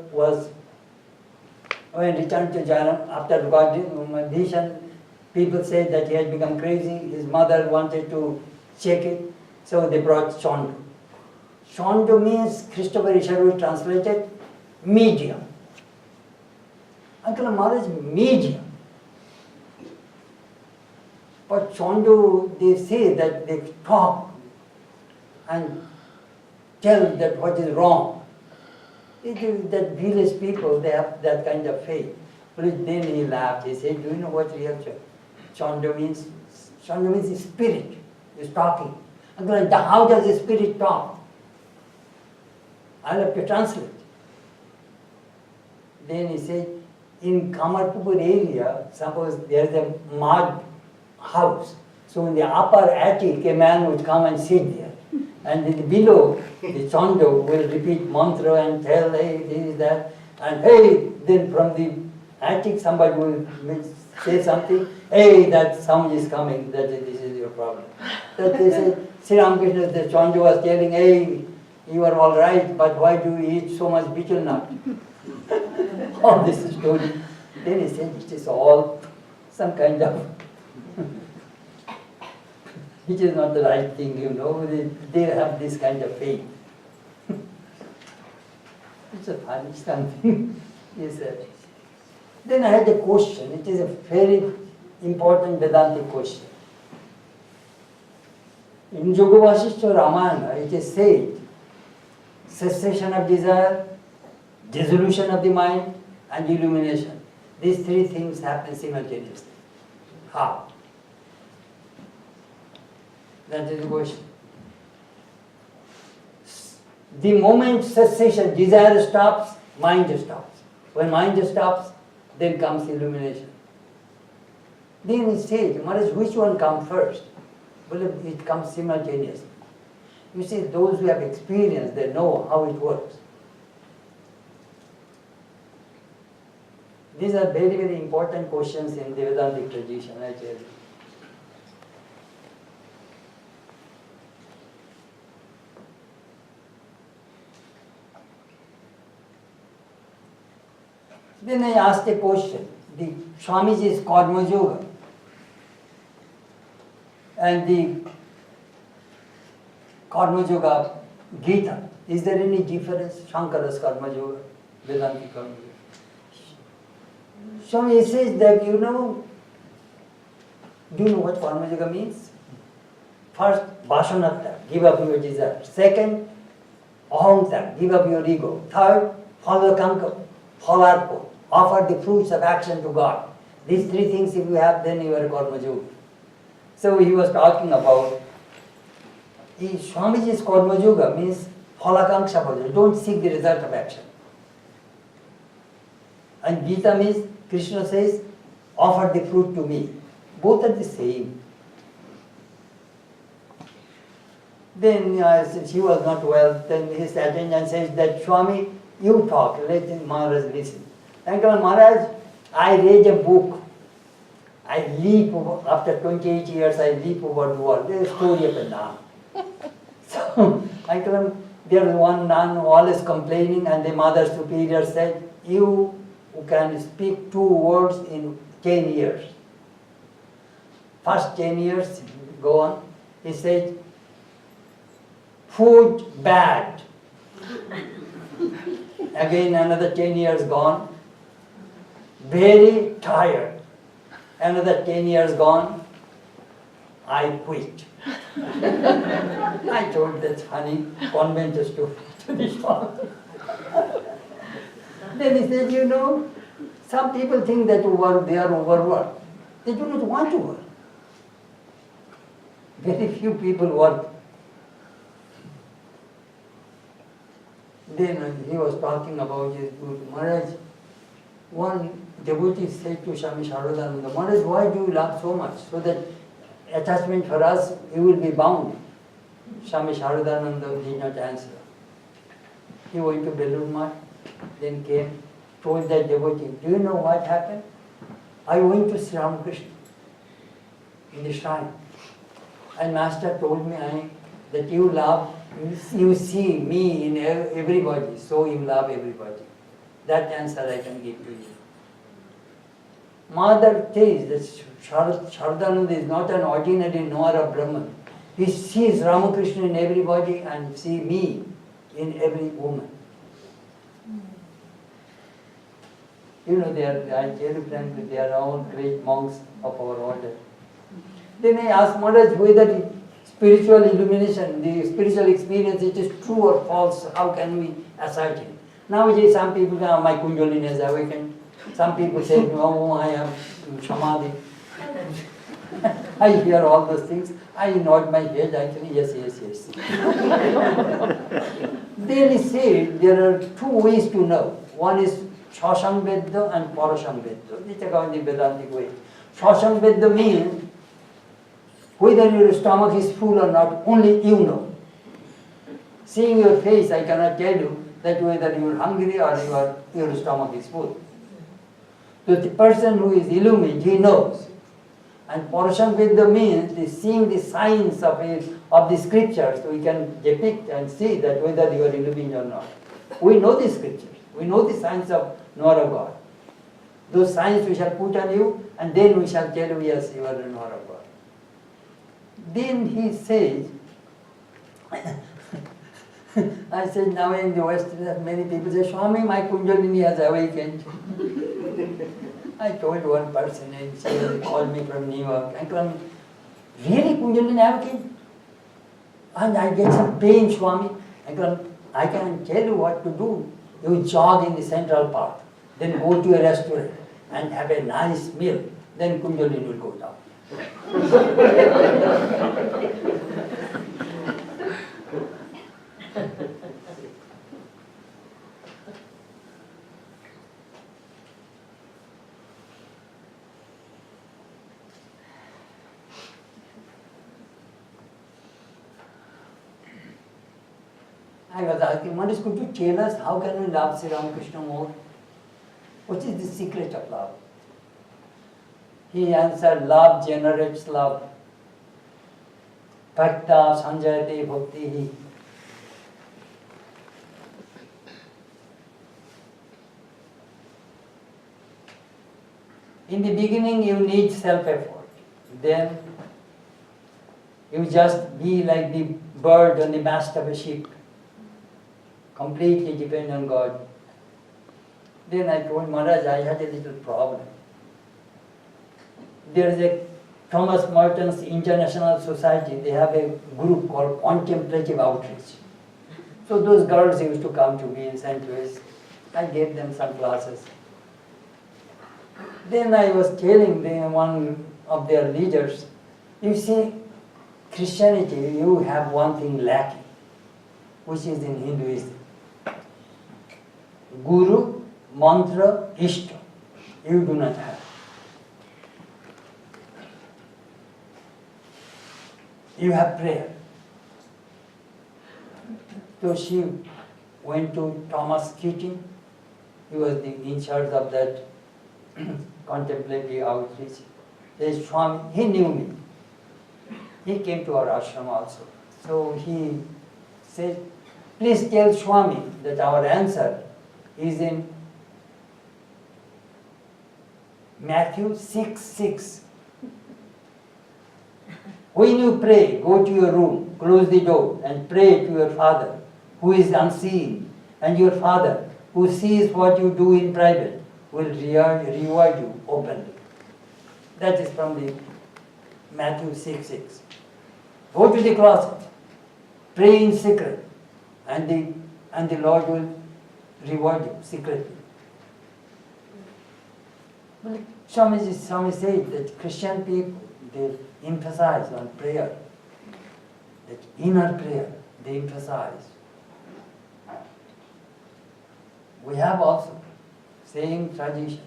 when returned to Jairam after God vision, people said that he had become crazy. His mother wanted to check it, so they brought Chandu. Chandu means, Christopher Isherwood translated, medium. Uncle Maharaj, medium. But Chandu, they say that they talk and tell that what is wrong. It is that village people, they have that kind of faith. But then he laughed. He said, do you know what real Chandu means? Chandu means spirit is talking. Uncle, how does the spirit talk? I'll have to translate. Then he said, in Kamarpur area, suppose there is a mud house. So in the upper attic, a man would come and sit there. And in the below, the Chandu will repeat mantra and tell, hey, this is that. And hey, then from the attic, somebody will say something. Hey, that sound is coming, that this is your problem. That they said, Sri Ramakrishna, the Chandu was telling, hey, you are all right, but why do you eat so much betel nut? All this story. Then he said, it is all some kind of, which is not the right thing, you know. They have this kind of faith. It's a funny something, he said. Then I had a question. It is a very important Vedantic question. In Yoga Vasishtha Ramayana, it is said, cessation of desire, dissolution of the mind, and illumination. These three things happen simultaneously. How? That is the question. The moment cessation, desire stops, mind stops. When mind stops, then comes illumination. Then he said, Maharaj, which one comes first? Well, it comes simultaneously. You see, those who have experience, they know how it works. These are very, very important questions in the Vedantic tradition, I tell you. Then I asked a question. The Swamiji's Karma Yoga and the Karma Yoga Gita. Is there any difference? Shankara's Karma Yoga, Vedantic Karma Yoga. So he says that, do you know what Karma Yoga means? First, Vasanatta, give up your desire. Second, Ahamta, give up your ego. Third, Phalakanka, Phalarpo, offer the fruits of action to God. These three things if you have, then you are a Karma Yogi. So he was talking about, Swamiji's Karma Yoga means Phalakanksha Bhaja, don't seek the result of action. And Gita means, Krishna says, offer the fruit to me. Both are the same. Then since he was not well, then his attendant says that, Swami, you talk, let Maharaj listen. And Maharaj, I read a book. I leap over, after 28 years, I leap over the wall. There is a story of a nun. So I told him, there was one nun always complaining, and the Mother Superior said, you can speak 2 words in 10 years. First 10 years, go on. He said, food bad. Again another 10 years gone. Very tired. Another 10 years gone. I quit. I told that's funny, convent is to this one. Then he said, you know, some people think that they are overworked. They do not want to work. Very few people work. Then he was talking about his Guru Maharaj. One devotee said to Swami Chetanananda, Maharaj, why do you laugh so much? So that attachment for us, you will be bound. Swami Chetanananda did not answer. He went to Belur Math, then came, told that devotee, do you know what happened? I went to Sri Ramakrishna in the shrine. And Master told me that you love, you see me in everybody, so you love everybody. That answer I can give to you. Mother says that Chetanananda is not an ordinary knower of Brahman. He sees Ramakrishna in everybody and sees me in every woman. You know, I tell you frankly, they are all great monks of our order. Then I asked Maharaj whether spiritual illumination, the spiritual experience, it is true or false, how can we ascertain? Nowadays some people say, my Kundalini has awakened. Some people say, no, I am Samadhi. I hear all those things. I nod my head, actually, yes. Then he said, there are 2 ways to know. One is Shasang Vedda and Parasang Vedda. They take on the Vedantic way. Shasang Vedda means whether your stomach is full or not, only you know. Seeing your face, I cannot tell you that whether you are hungry or your stomach is full. So the person who is illumined, he knows. And Parasang Vedda means seeing the signs of the scriptures, so we can depict and see that whether you are illumined or not. We know the scriptures. We know the signs of knower of God. Those signs we shall put on you, and then we shall tell you, yes, you are a knower of God. Then he says, I said, now in the West, many people say, Swami, my Kundalini has awakened. I told one person, and she called me from New York, and told me, really Kundalini awakened? And I get some pain, Swami. I told him, I can tell you what to do. You jog in the Central Park, then go to a restaurant and have a nice meal, then Kundalini will go down. I was asking, Maharaj, could you tell us how can we love Sri Ramakrishna more? What is the secret of love? He answered, love generates love. Bhakta sanjayate bhaktihi. In the beginning, you need self-effort. Then, you just be like the bird on the mast of a ship. completely depend on God. Then I told Maharaj, I had a little problem. There is a Thomas Merton's International Society, they have a group called Contemplative Outreach. So those girls used to come to me in St. Louis. I gave them some classes. Then I was telling them, one of their leaders, you see, Christianity, you have one thing lacking, which is in Hinduism. Guru, mantra, Ishta, you do not have. You have prayer. So she went to Thomas Keating. He was in charge of that contemplative outreach. Says, Swami, he knew me. He came to our ashram also. So he said, please tell Swami that our answer is in Matthew 6:6. When you pray, go to your room, close the door, and pray to your Father, who is unseen, and your Father, who sees what you do in private, will reward you openly. That is from the Matthew 6:6. Go to the closet, pray in secret, and the Lord will reward you secretly. Well, Swami said that Christian people, they emphasize on prayer, that inner prayer, they emphasize. We have also same tradition.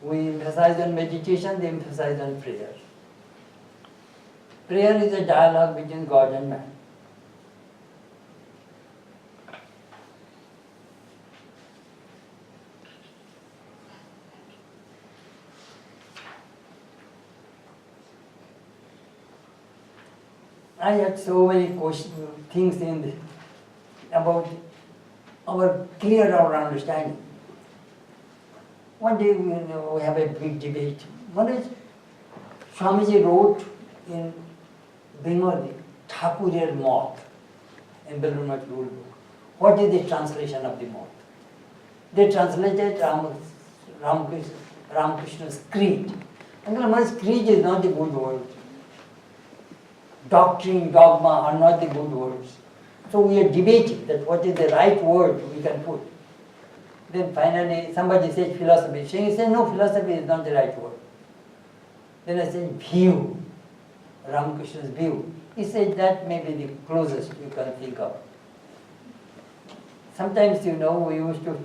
We emphasize on meditation, they emphasize on prayer. Prayer is a dialogue between God and man. I had so many things about clear our understanding. One day we have a big debate. One is Swamiji wrote in Bengali, Thakurer Moth in Bellumat rule book. What is the translation of the moth? They translated Ramakrishna's creed. And Maharaj, creed is not the good word. Doctrine, dogma are not the good words. So we are debating that what is the right word we can put. Then finally somebody said philosophy. He said, no, philosophy is not the right word. Then I said, view, Ramakrishna's view. He said that may be the closest you can think of. Sometimes, we used to...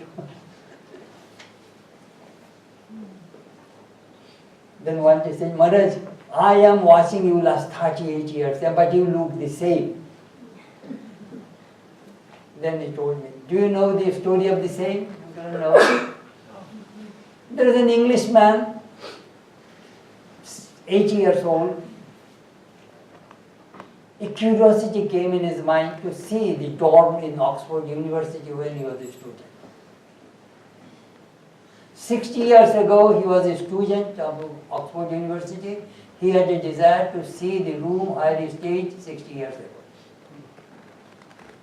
Then one day said, Maharaj, I am watching you last 38 years, but you look the same. Then he told me, do you know the story of the same? I don't know. There is an Englishman, 80 years old. A curiosity came in his mind to see the dorm in Oxford University when he was a student. 60 years ago, he was a student of Oxford University. He had a desire to see the room where he stayed 60 years ago.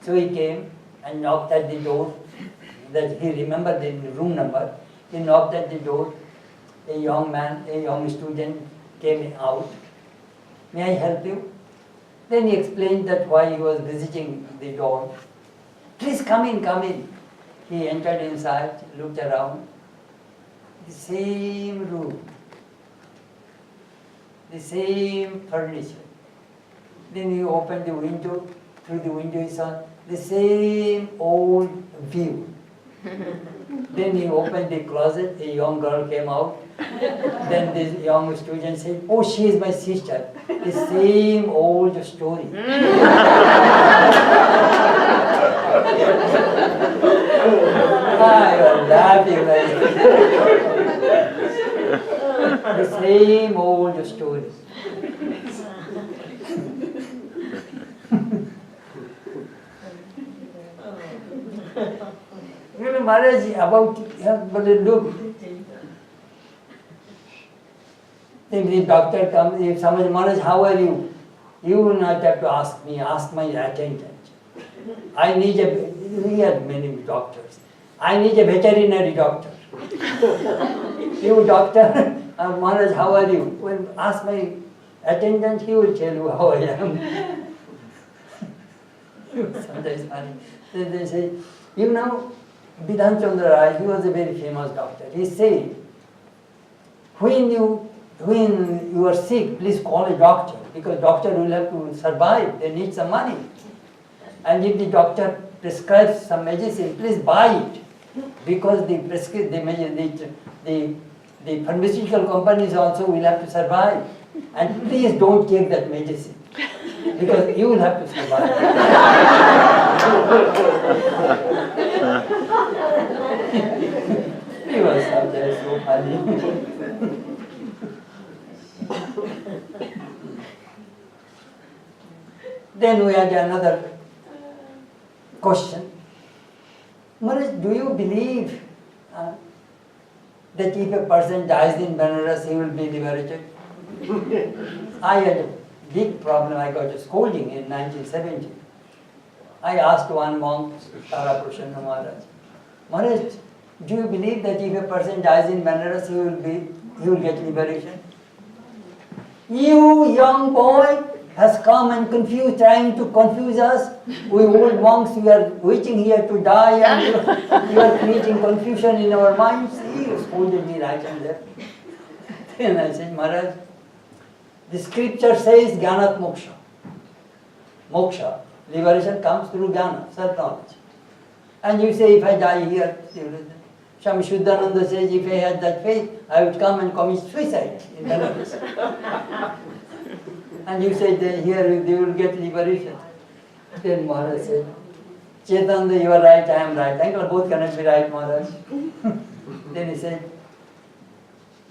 So he came and knocked at the door. That he remembered the room number. He knocked at the door. A young man, a young student came out. May I help you? Then he explained that why he was visiting the dorm. Please come in, come in. He entered inside, looked around. The same room, the same furniture. Then he opened the window. Through the window he saw the same old view. Then he opened the closet. A young girl came out. Then this young student said, oh, she is my sister. The same old story. I was laughing like the same old stories. Maharaj, look. If the doctor comes, if somebody, Maharaj, how are you? You will not have to ask me, ask my attendant. I need we have many doctors. I need a veterinary doctor. You doctor, Maharaj, how are you? Well, ask my attendant, he will tell you how I am. Sometimes funny. They say, you know, Bidhan Chandra Rai, he was a very famous doctor. He said, when you are sick, please call a doctor, because doctor will have to survive. They need some money. And if the doctor prescribes some medicine, please buy it, because the pharmaceutical companies also will have to survive. And please don't take that medicine, because you will have to survive. He was sometimes so funny. Then we had another question. Maharaj, do you believe that if a person dies in Benares, he will be liberated? I had a big problem. I got a scolding in 1970. I asked one monk, Taraprashanna Maharaj, Maharaj, do you believe that if a person dies in Benares, he will get liberation? You young boy has come and trying to confuse us. We old monks, we are waiting here to die, and you are creating confusion in our minds. He scolded me right and left. Then I said, Maharaj, the scripture says Jnanat Moksha. Moksha, liberation comes through Jnana, self-knowledge. And you say, if I die here, Swami Chetanananda says, if I had that faith, I would come and commit suicide in Benares. And you say that here they will get liberation. Then Maharaj said, Chetananda, you are right, I am right. Uncle, both cannot be right, Maharaj. Then he said,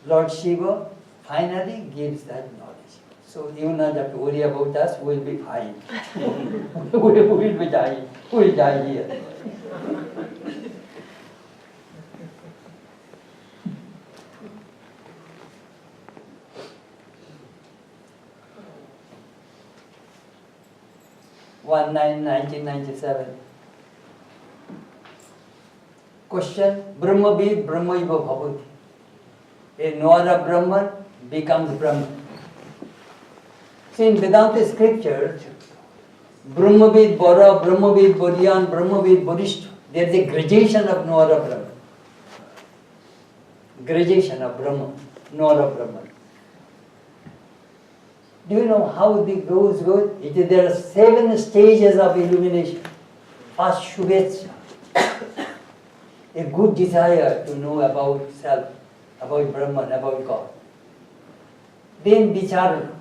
Lord Shiva finally gives that knowledge. So you will not have to worry about us, we will be fine. We will be dying. We will die here. One 1997. Question: Brahmavid Brahmaiva Bhavati. A knower of Brahman becomes Brahman. See, in Vedanta scriptures, Brahmavid Bara, Brahmavid Bodhyan, Brahmavid Bodhishta, there is a gradation of knower of Brahman. Gradation of Brahman, knower of Brahman. Do you know how the goes? There are 7 stages of illumination. First, Shubhetsha, a good desire to know about self, about Brahman, about God. Then Vicharana.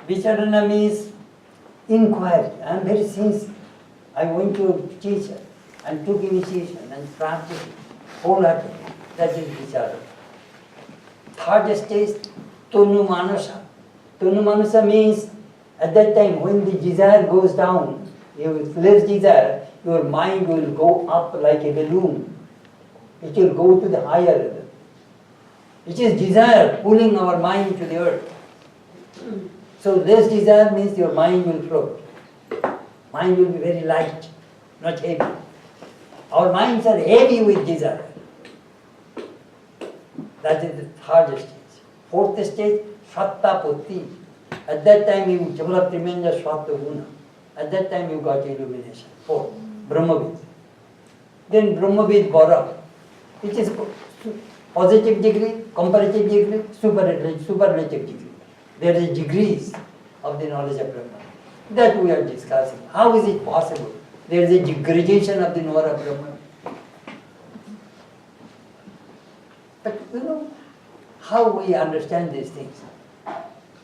Vicharana means inquiry. I am very sincere. I went to a teacher and took initiation and practiced wholeheartedly. That is Vicharana. Third stage, Tonu Manasa. Tonu Manasa means at that time when the desire goes down, you have less desire, your mind will go up like a balloon. It will go to the higher level. It is desire pulling our mind to the earth. So less desire means your mind will float. Mind will be very light, not heavy. Our minds are heavy with desire. That is the third stage. Fourth stage, Satta Putti. At that time you develop tremendous Sattva Guna. At that time you got illumination. Fourth, Brahmavid. Then Brahmavid Bara. It is positive degree, comparative degree, superlative degree. There is degrees of the knowledge of Brahman. That we are discussing. How is it possible? There is a degradation of the knower of Brahman. But you know how we understand these things.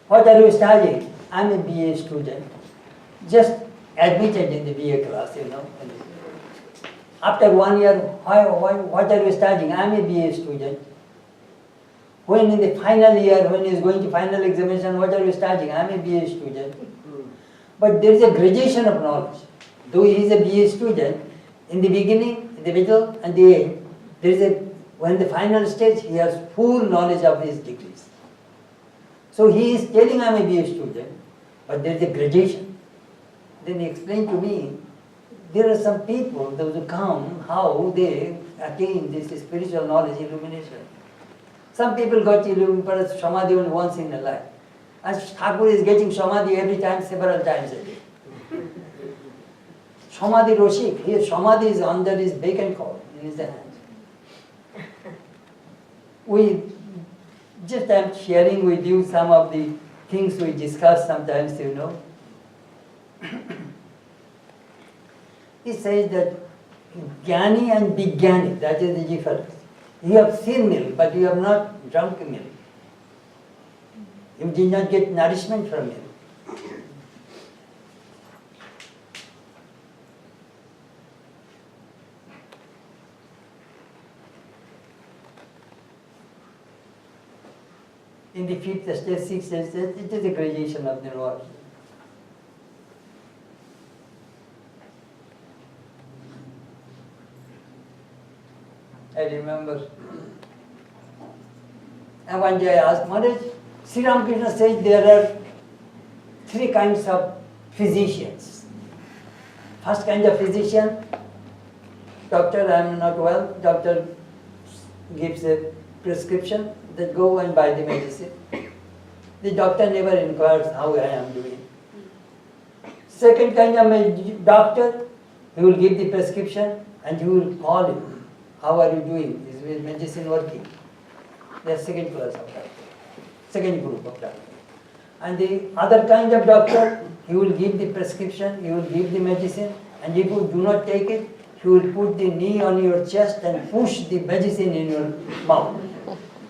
What are you studying? I am a BA student. Just admitted in the BA class, you know. After 1 year, what are you studying? I am a BA student. When in the final year, when he is going to final examination, what are you studying? I am a BA student. But there is a gradation of knowledge. Though he is a BA student, in the beginning, in the middle, and the end, there is when the final stage, he has full knowledge of his degrees. So he is telling I am a BA student, but there is a gradation. Then he explained to me, there are some people, those who come, how they attain this spiritual knowledge, illumination. Some people got illuminated samadhi only once in a life. And Thakur is getting samadhi every time, several times a day. Samadhi Roshik, here samadhi is under his beck and call in his hands. We just I'm sharing with you some of the things we discuss sometimes, you know. He says that Jnani and Vijnani, that is the difference. You have seen milk, but you have not drunk milk. You did not get nourishment from milk. In the fifth stage, sixth stage, it is a gradation of the Lord. I remember. And one day I asked, Maharaj, Sri Ramakrishna says there are three kinds of physicians. First kind of physician, doctor, I am not well, doctor gives a prescription, that go and buy the medicine. The doctor never inquires how I am doing. Second kind of doctor, he will give the prescription and he will call him. How are you doing? Is your medicine working? They are second class of doctor, second group of doctor. And the other kind of doctor, he will give the prescription, he will give the medicine, and if you do not take it, he will put the knee on your chest and push the medicine in your mouth.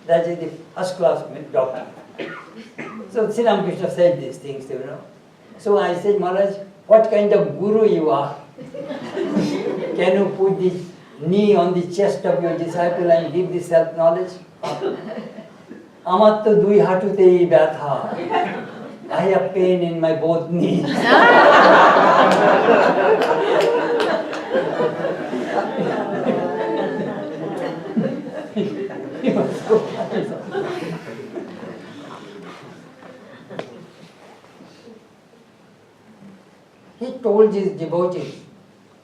That is the first class doctor. So Sri Ramakrishna said these things, you know. So I said, Maharaj, what kind of guru you are? Can you put the knee on the chest of your disciple and give the self-knowledge? Amat to dui hatutei byatha. I have pain in my both knees. He told his devotees,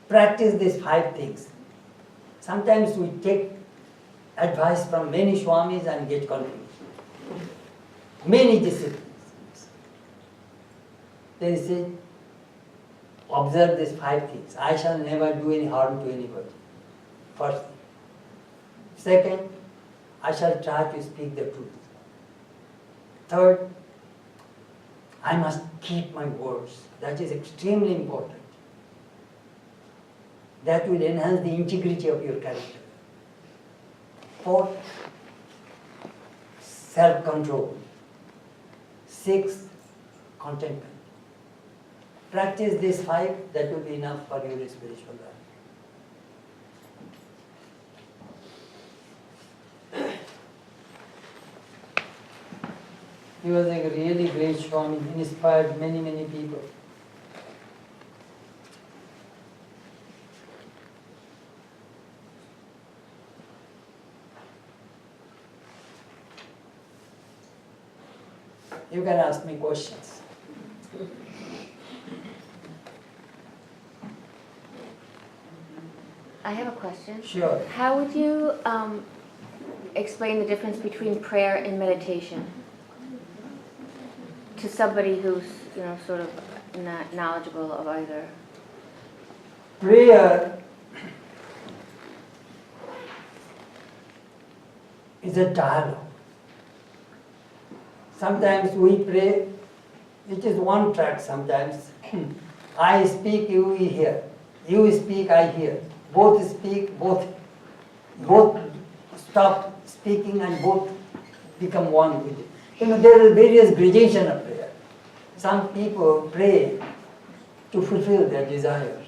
practice these 5 things. Sometimes we take advice from many Swamis and get confused. Many disciplines. They say, observe these 5 things. I shall never do any harm to anybody. First thing. Second, I shall try to speak the truth. Third, I must keep my words. That is extremely important. That will enhance the integrity of your character. Fourth, self-control. 6, contentment. Practice these 5, that will be enough for your spiritual life. He was a really great Swami, inspired many, many people. You can ask me questions. I have a question. Sure. How would you explain the difference between prayer and meditation to somebody who's, sort of not knowledgeable of either? Prayer is a dialogue. Sometimes we pray, it is one track sometimes. I speak, you hear. You speak, I hear. Both speak, both stop speaking and both become one with it. There are various gradations of prayer. Some people pray to fulfill their desires.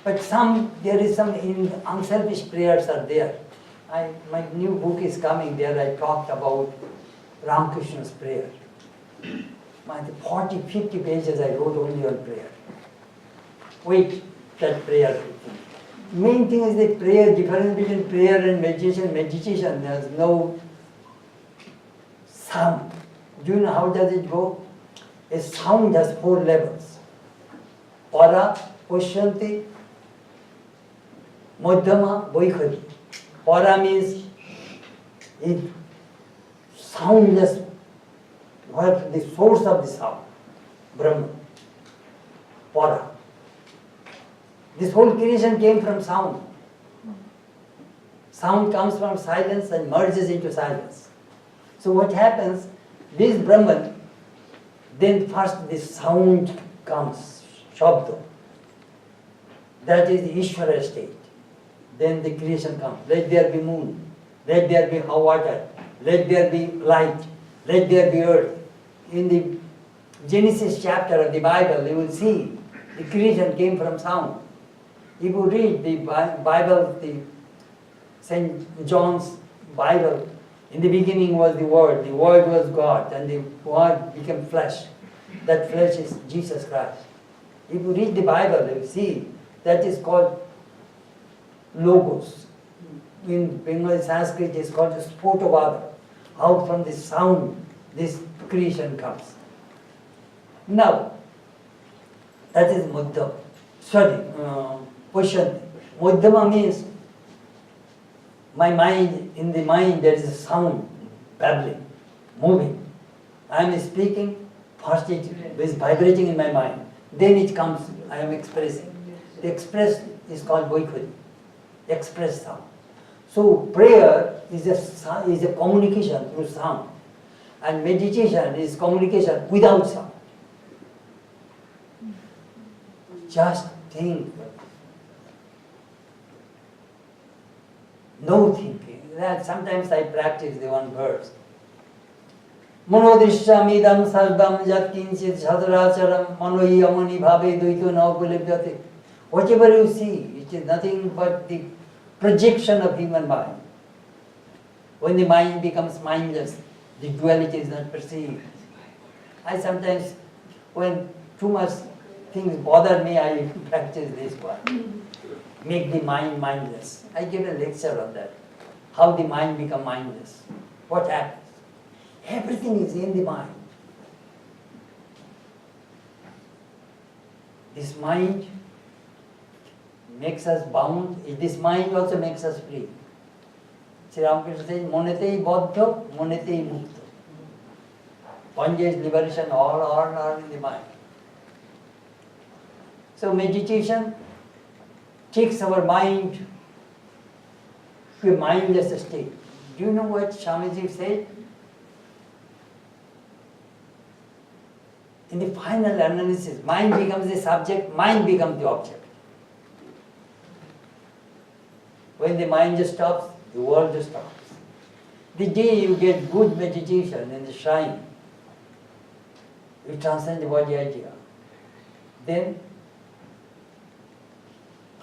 But there is some unselfish prayers are there. My new book is coming there. I talked about Ramakrishna's prayer. My 40, 50 pages I wrote only on prayer. Wait, that prayer. Main thing is the prayer, difference between prayer and meditation. Meditation, there's no sound. Do you know how does it go? A sound has 4 levels. Para, Poshyanti, Madhyama, Vaikhari. Para means it soundless, where the source of the sound, Brahman. Para. This whole creation came from sound. Sound comes from silence and merges into silence. So what happens, this Brahman, then first the sound comes, Shabda. That is the Ishvara state. Then the creation comes. Let there be moon. Let there be water. Let there be light. Let there be earth. In the Genesis chapter of the Bible, you will see the creation came from sound. If you read the Bible, the St. John's Bible, in the beginning was the Word was God, and the Word became flesh. That flesh is Jesus Christ. If you read the Bible, you see that is called Logos. In Bengali Sanskrit, it is called Spotovada. Out from the sound, this creation comes. Now, that is Madhyama. Question. Madhyama means my mind, in the mind there is a sound, babbling, moving. I am speaking, first it is vibrating in my mind. Then it comes, I am expressing. The express is called Vaikhari, express sound. So prayer is a communication through sound. And meditation is communication without sound. Just think. No thinking. That sometimes I practice the one verse. Manodrishamidam sarvam yat kinchit sadracharam manoi amani bhave duito naupalibhyate. Whatever you see, it is nothing but the projection of human mind. When the mind becomes mindless, the duality is not perceived. I sometimes, when too much things bother me, I practice this one. Make the mind mindless. I give a lecture on that. How the mind becomes mindless. What happens? Everything is in the mind. This mind makes us bound. This mind also makes us free. Sri Ramakrishna says, monetei baddha, monetei mukta. Bondage, liberation, all are in the mind. So meditation takes our mind to a mindless state. Do you know what Swamiji said? In the final analysis, mind becomes the subject, mind becomes the object. When the mind just stops, the world just stops. The day you get good meditation in the shrine, you transcend the body idea. Then,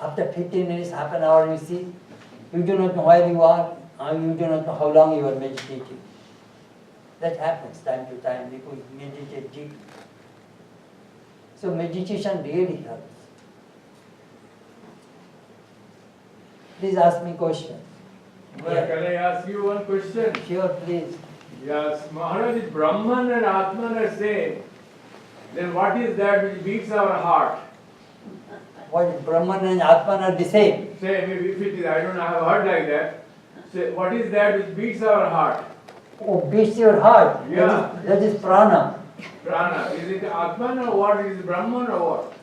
after 15 minutes, half an hour, you see, you do not know where you are, and you do not know how long you are meditating. That happens time to time because you meditate deeply. So meditation really helps. Please ask me questions. Well, can I ask you one question? Sure, please. Yes, Maharaj, if Brahman and Atman are same, then what is that which beats our heart? What Brahman and Atman are the same. Say, maybe if it is, I don't know, I have heard like that. Say, what is that which beats our heart? Oh, beats your heart. Yeah. That is prana. Prana. Is it Atman or what? Is it Brahman or what?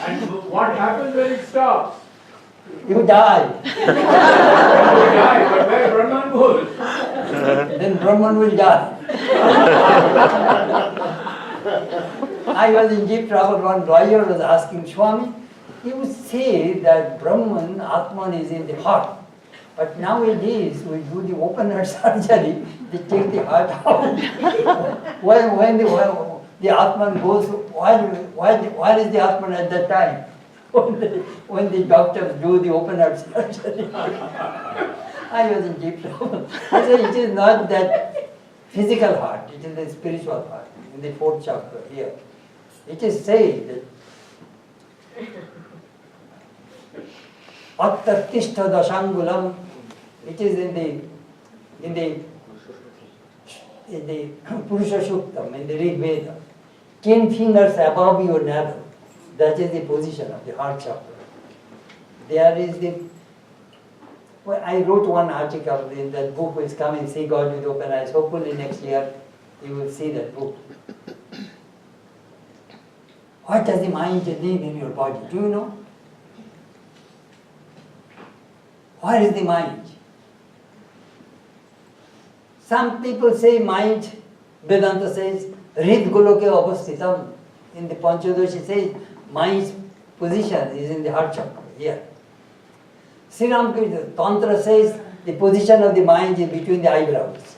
And what happens when it stops? You die. We die, but where Brahman goes? Then Brahman will die. I was in deep trouble. One lawyer was asking Swami, you say that Brahman, Atman is in the heart. But nowadays we do the open heart surgery, they take the heart out. when the Atman goes, where is the Atman at that time? When the doctors do the open heart surgery. I was in deep trouble. I said, it is not that physical heart, it is the spiritual heart. In the 4th chapter here, it is said that Attatishta dashangulam, it is in the Purusha Shuktam, in the Rig Veda, 10 fingers above your navel. That is the position of the heart chakra. There is the Well, I wrote one article in that book which come and See God with Open Eyes. Hopefully next year you will see that book. What does the mind need in your body? Do you know? What is the mind? Some people say mind, Vedanta says, Rid Goloke Avasthitam. In the Panchadoshi says, mind's position is in the heart chakra, here. Sri Ramakrishna, Tantra says, the position of the mind is between the eyebrows.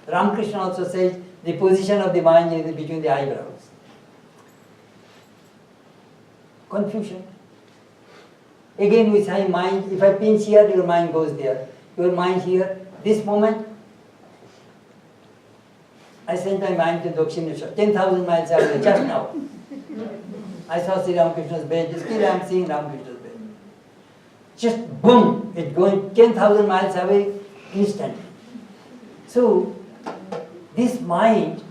Ramakrishna also says, the position of the mind is between the eyebrows. Confusion. Again we say mind, if I pinch here, your mind goes there. Your mind here, this moment, I sent my mind to Dakshineshwar, 10,000 miles away, just now. I saw Sri Ramakrishna's bed, still I am seeing Ramakrishna's bed. Just boom, it's going 10,000 miles away instantly. So, this mind,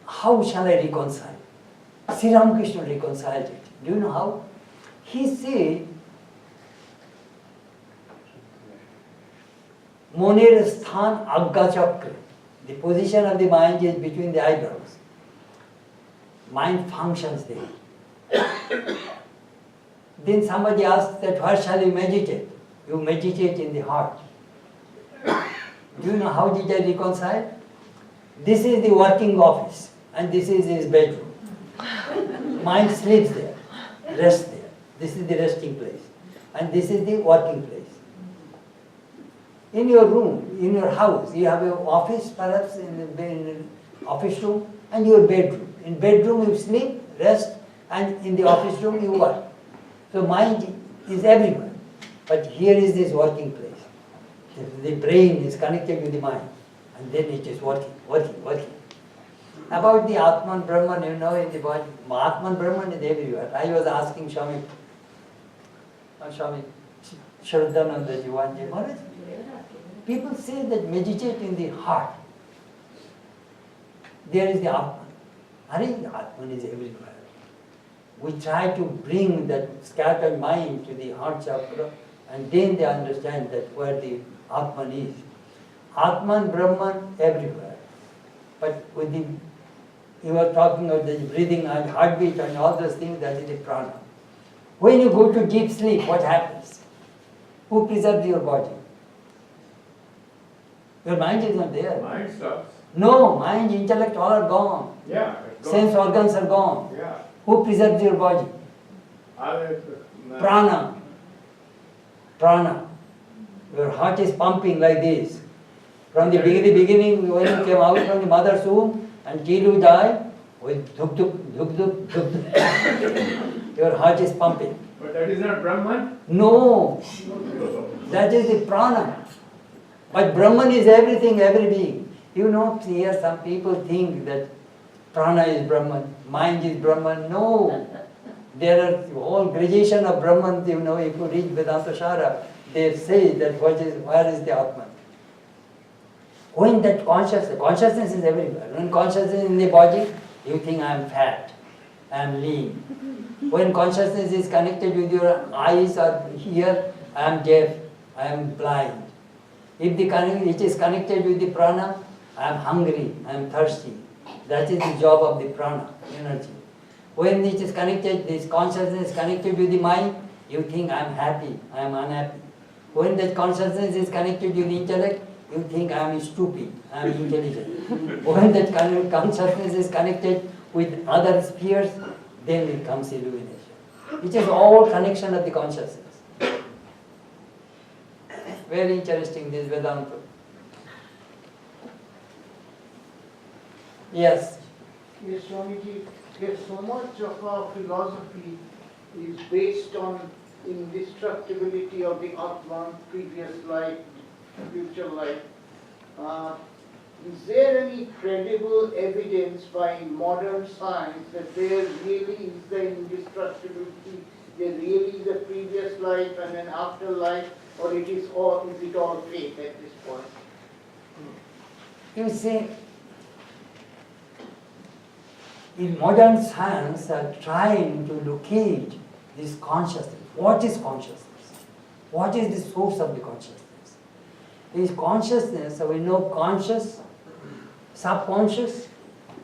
how shall I reconcile? Sri Ramakrishna reconciled it. Do you know how? He said, Moner Sthan Agga Chakra. The position of the mind is between the eyebrows. Mind functions there. Then somebody asked that where shall you meditate? You meditate in the heart. Do you know how did I reconcile? This is the working office and this is his bedroom. Mind sleeps there, rests there. This is the resting place. And this is the working place. In your room, in your house, you have your office perhaps in the office room and your bedroom. In bedroom you sleep, rest, and in the office room you work. So mind is everywhere. But here is this working place. The brain is connected with the mind. And then it is working. About the Atman Brahman, you know, in the body, Atman Brahman is everywhere. I was asking Swami Chetanananda one day, Maharaj, people say that meditate in the heart. There is the Atman. Atman is everywhere. We try to bring that scattered mind to the heart chakra, and then they understand that where the Atman is. Atman, Brahman, everywhere. But with the, you were talking about the breathing and heartbeat and all those things, that is the prana. When you go to deep sleep, what happens? Who preserves your body? Your mind is not there. Mind stops. No, mind, intellect, all are gone. Yeah. it's gone. Sense organs are gone. Yeah. Who preserves your body? Prana. Prana. Your heart is pumping like this. From the beginning, when you came out from the mother's womb, until you die, with dhuk dhuk, dhuk dhuk, dhuk dhuk. Your heart is pumping. But that is not Brahman? No. That is the prana. But Brahman is everything, every being. You know, here some people think that prana is Brahman, mind is Brahman. No. There are all gradation of Brahman, you know, if you read Vedanta Shara, they say that where is the Atman? When that consciousness is everywhere. When consciousness is in the body, you think I am fat, I am lean. When consciousness is connected with your eyes or here, I am deaf, I am blind. If it is connected with the prana, I am hungry, I am thirsty. That is the job of the prana, energy. When it is connected, this consciousness is connected with the mind, you think I am happy, I am unhappy. When that consciousness is connected with the intellect, you think I am stupid, I am intelligent. When that consciousness is connected with other spheres, then it comes illumination. It is all connection of the consciousness. Very interesting, this Vedanta. Yes. Yes, Swamiji, yes, so much of our philosophy is based on indestructibility of the Atman, previous life, future life. Is there any credible evidence by modern science that there really is the indestructibility, there really is a previous life and an afterlife, or is it all fake at this point? You see, in modern science are trying to locate this consciousness. What is consciousness? What is the source of the consciousness? Is consciousness, so we know conscious, subconscious,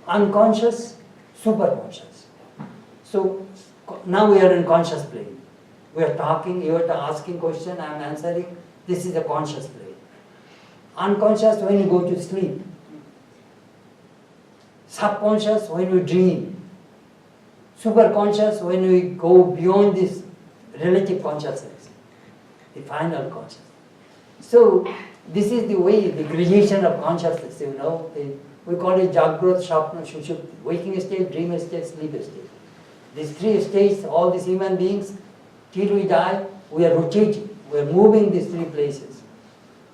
unconscious, superconscious. So now we are in conscious plane. We are talking, you are asking question, I am answering. This is the conscious plane. Unconscious when you go to sleep. Subconscious when you dream. Superconscious when we go beyond this relative consciousness, the final consciousness. So this is the way, the gradation of consciousness, you know. We call it Jagrut, Shapna, Shushupti, waking state, dream state, sleep state. These three states, all these human beings, till we die, we are rotating, we are moving these three places.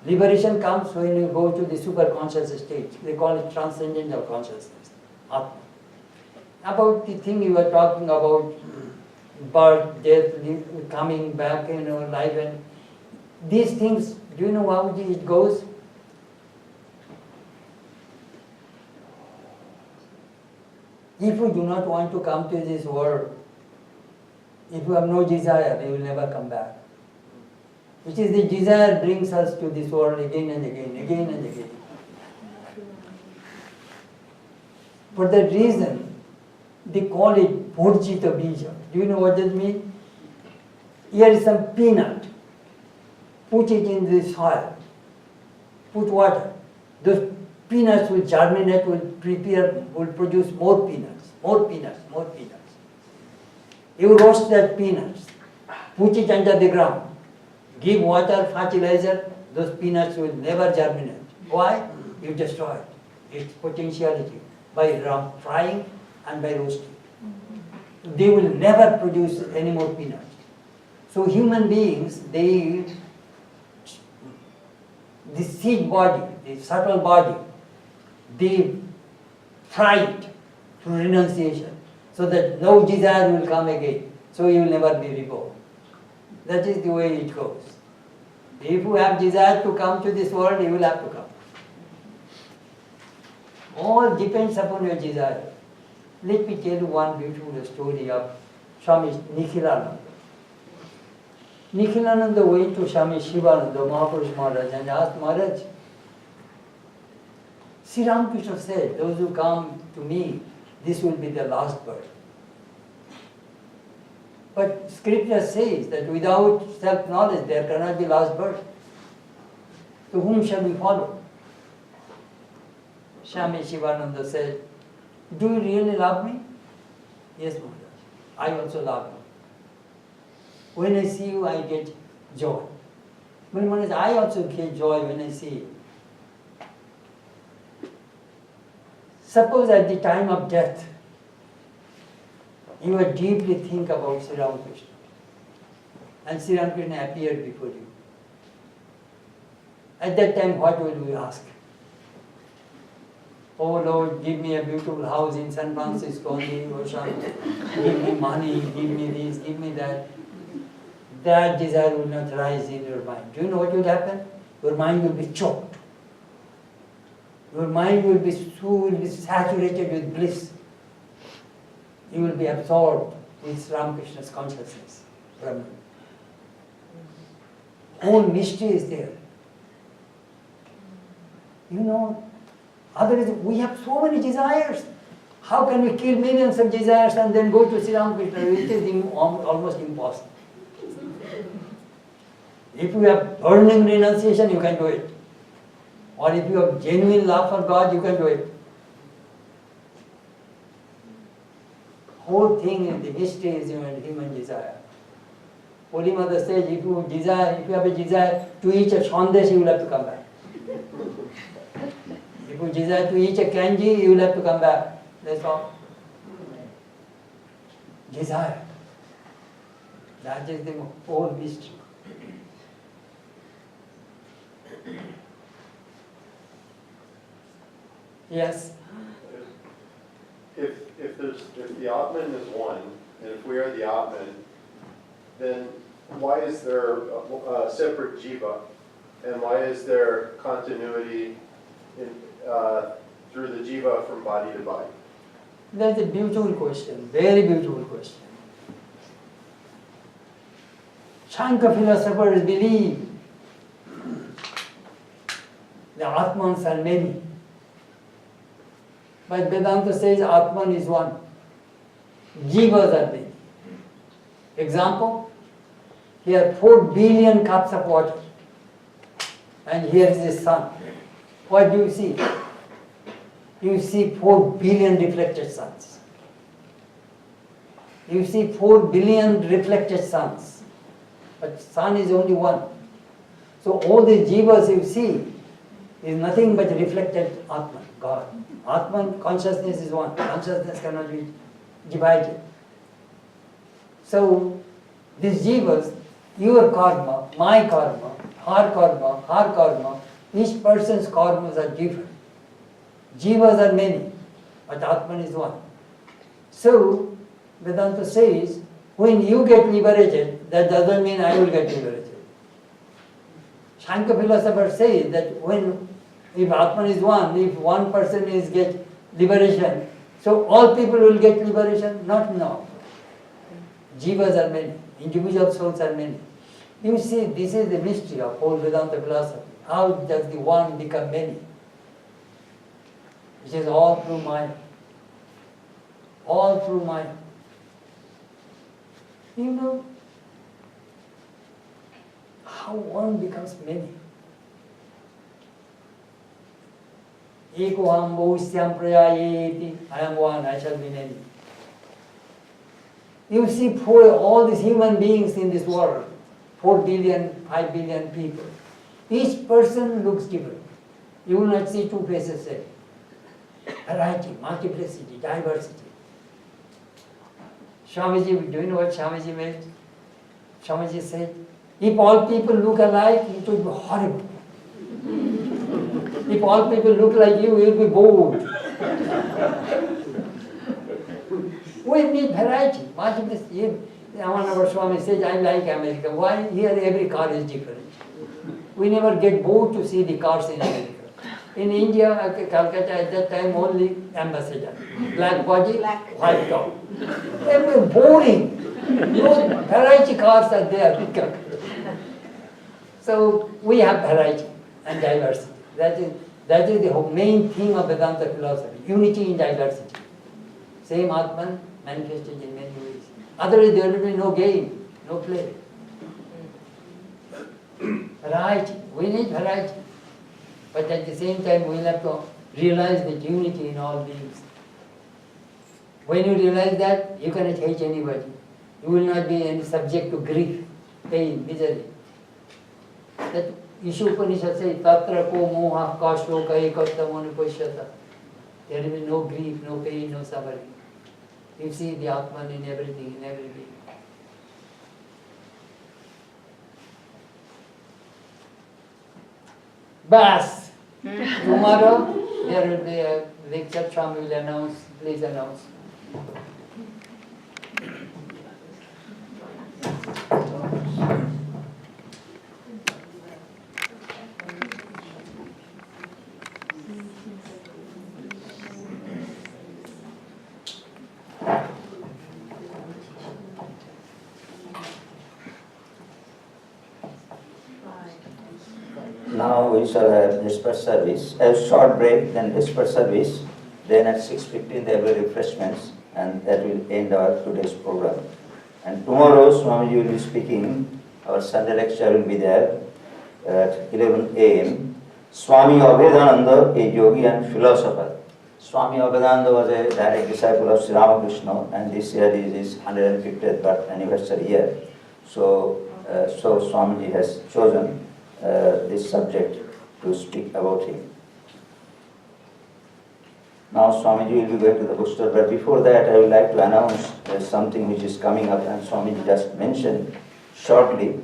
Liberation comes when you go to the superconscious state. They call it transcendental consciousness, Atma. About the thing you were talking about, birth, death, coming back, you know, life, and these things, do you know how it goes? If you do not want to come to this world, if you have no desire, you will never come back. Which is the desire brings us to this world again and again, again and again. For that reason, they call it Bhurjita Bija. Do you know what that means? Here is some peanut. Put it in the soil. Put water. Those peanuts will germinate, will produce more peanuts, more peanuts, more peanuts. You roast that peanuts, put it under the ground, give water, fertilizer, those peanuts will never germinate. Why? You destroy it, its potentiality, by frying and by roasting. They will never produce any more peanuts. So human beings, the seed body, the subtle body, they fry it through renunciation, so that no desire will come again, so you will never be reborn. That is the way it goes. If you have desire to come to this world, you will have to come. All depends upon your desire. Let me tell you one beautiful story of Swami Nikhilananda. Nikhilananda went to Swami Shivananda, Mahapurush Maharaj, and asked Maharaj, Sri Ramakrishna said, those who come to me, this will be their last birth. But scripture says that without self-knowledge there cannot be last birth. So whom shall we follow? Swami Shivananda said, do you really love me? Yes, Maharaj. I also love you. When I see you, I get joy. When Maharaj, I also get joy when I see you. Suppose at the time of death, you are deeply think about Sri Ramakrishna, and Sri Ramakrishna appeared before you. At that time, what will you ask? Oh Lord, give me a beautiful house in San Francisco on the ocean. Give me money, give me this, give me that. That desire will not rise in your mind. Do you know what will happen? Your mind will be choked. Your mind will be saturated with bliss. You will be absorbed with Ramakrishna's consciousness, Brahman. Whole mystery is there. You know, otherwise we have so many desires. How can we kill millions of desires and then go to Sri Ramakrishna? It is almost impossible. If you have burning renunciation, you can do it. Or if you have genuine love for God, you can do it. Whole thing is the mystery is human desire. Holy Mother says, if you have a desire to eat a sandesh, you will have to come back. If you desire to eat a kanji, you will have to come back. That's all. Desire. That is the whole mystery. Yes. If the Atman is one, and if we are the Atman, then why is there a separate jiva, and why is there continuity through the jiva from body to body? That's a beautiful question, very beautiful question. Shankar philosophers believe the Atmans are many. But Vedanta says Atman is one. Jivas are many. Example, here 4 billion cups of water. And here is the sun. What do you see? You see 4 billion reflected suns. You see 4 billion reflected suns. But sun is only one. So all the jivas you see is nothing but reflected Atman, God. Atman, consciousness is one. Consciousness cannot be divided. So these jivas, your karma, my karma, her karma, each person's karmas are different. Jivas are many, but Atman is one. So Vedanta says, when you get liberated, that doesn't mean I will get liberated. Shankar philosophers say that if Atman is one, if one person is get liberation, so all people will get liberation? Not now. Jivas are many, individual souls are many. You see, this is the mystery of whole Vedanta philosophy. How does the one become many? Which is all through Maya. All through Maya. You know how one becomes many. Eko aham bhavishyam prayayeti. I am one, I shall be many. You see all these human beings in this world, 4 billion, 5 billion people. Each person looks different. You will not see two faces same. Variety, multiplicity, diversity. Swamiji, do you know what Swamiji meant? Swamiji said, if all people look alike, it would be horrible. If all people look like you will be bored. We need variety, multiplicity. One of our Swami says, I like America. Why? Here every car is different. We never get bored to see the cars in America. In India, Calcutta at that time only ambassador. Black body, white top. They were boring. No variety cars are there. So we have variety and diversity. That is the main theme of Vedanta philosophy. Unity in diversity. Same Atman manifested in many ways. Otherwise there will be no game, no play. Variety. We need variety. But at the same time, we will have to realize that unity in all beings. When you realize that, you cannot hate anybody. You will not be any subject to grief, pain, misery. That Ishu Upanishad says, Tatra ko moha kashoka ekattam anupashyata. There will be no grief, no pain, no suffering. You see the Atman in everything, in every being. Bas! Tomorrow there will be a lecture. Swami will announce. Please announce. Now we shall have dispersed service, a short break, then dispersed service, then at 6:15 there will be refreshments, and that will end our today's program. And tomorrow Swamiji will be speaking, our Sunday lecture will be there at 11 a.m. Swami Yogananda, a yogi and philosopher. Swami Yogananda was a direct disciple of Sri Ramakrishna, and this year is his 150th birth anniversary year. So Swamiji has chosen this subject to speak about him. Now Swamiji will be going to the bookstore, but before that I would like to announce something which is coming up, and Swamiji just mentioned shortly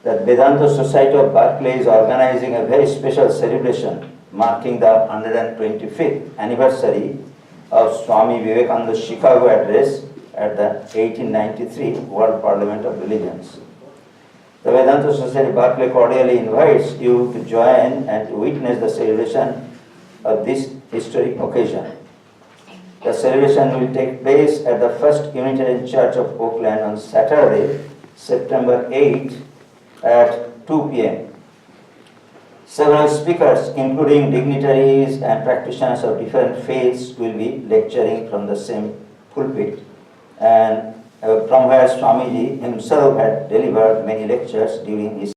that Vedanta Society of Berkeley is organizing a very special celebration marking the 125th anniversary of Swami Vivekananda's Chicago address at the 1893 World Parliament of Religions. The Vedanta Society Berkeley cordially invites you to join and to witness the celebration of this historic occasion. The celebration will take place at the First Unitarian Church of Oakland on Saturday, September 8 at 2 p.m. Several speakers, including dignitaries and practitioners of different faiths, will be lecturing from the same pulpit, and from where Swamiji himself had delivered many lectures during his